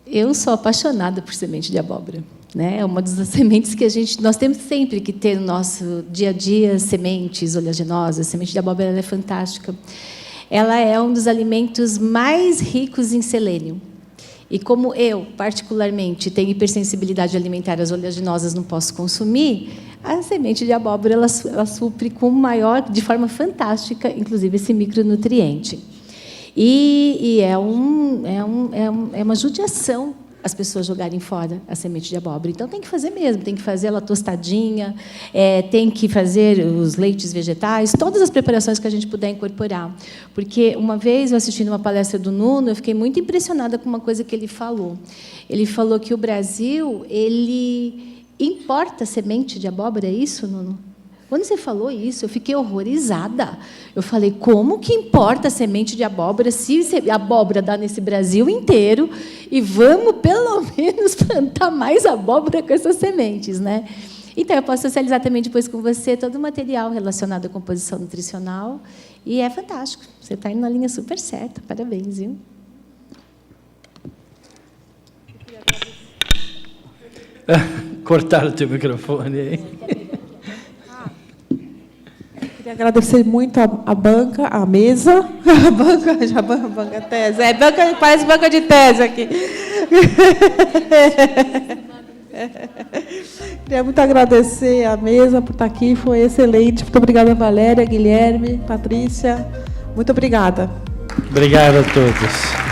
Eu sou apaixonada por semente de abóbora, né? É uma das sementes que nós temos sempre que ter no nosso dia a dia, sementes oleaginosas. A semente de abóbora ela é fantástica. Ela é um dos alimentos mais ricos em selênio. E como eu, particularmente, tenho hipersensibilidade alimentar às oleaginosas, não posso consumir, a semente de abóbora ela supre de forma fantástica, inclusive, esse micronutriente. E é uma judiação as pessoas jogarem fora a semente de abóbora. Então, tem que fazer mesmo, tem que fazer ela tostadinha, tem que fazer os leites vegetais, todas as preparações que a gente puder incorporar. Porque, uma vez, eu assistindo uma palestra do Nuno, eu fiquei muito impressionada com uma coisa que ele falou. Ele falou que o Brasil ele importa semente de abóbora, é isso, Nuno? Quando você falou isso, eu fiquei horrorizada. Eu falei, como que importa a semente de abóbora se a abóbora dá nesse Brasil inteiro e vamos, pelo menos, plantar mais abóbora com essas sementes, né? Então, eu posso socializar também depois com você todo o material relacionado à composição nutricional e é fantástico. Você está indo na linha super certa. Parabéns, viu? Cortaram o teu microfone aí. Queria agradecer muito a banca, a mesa, a banca tese. Parece banca de tese aqui. Queria muito agradecer a mesa por estar aqui, foi excelente. Muito obrigada, Valéria, Guilherme, Patrícia. Muito obrigada. Obrigado a todos.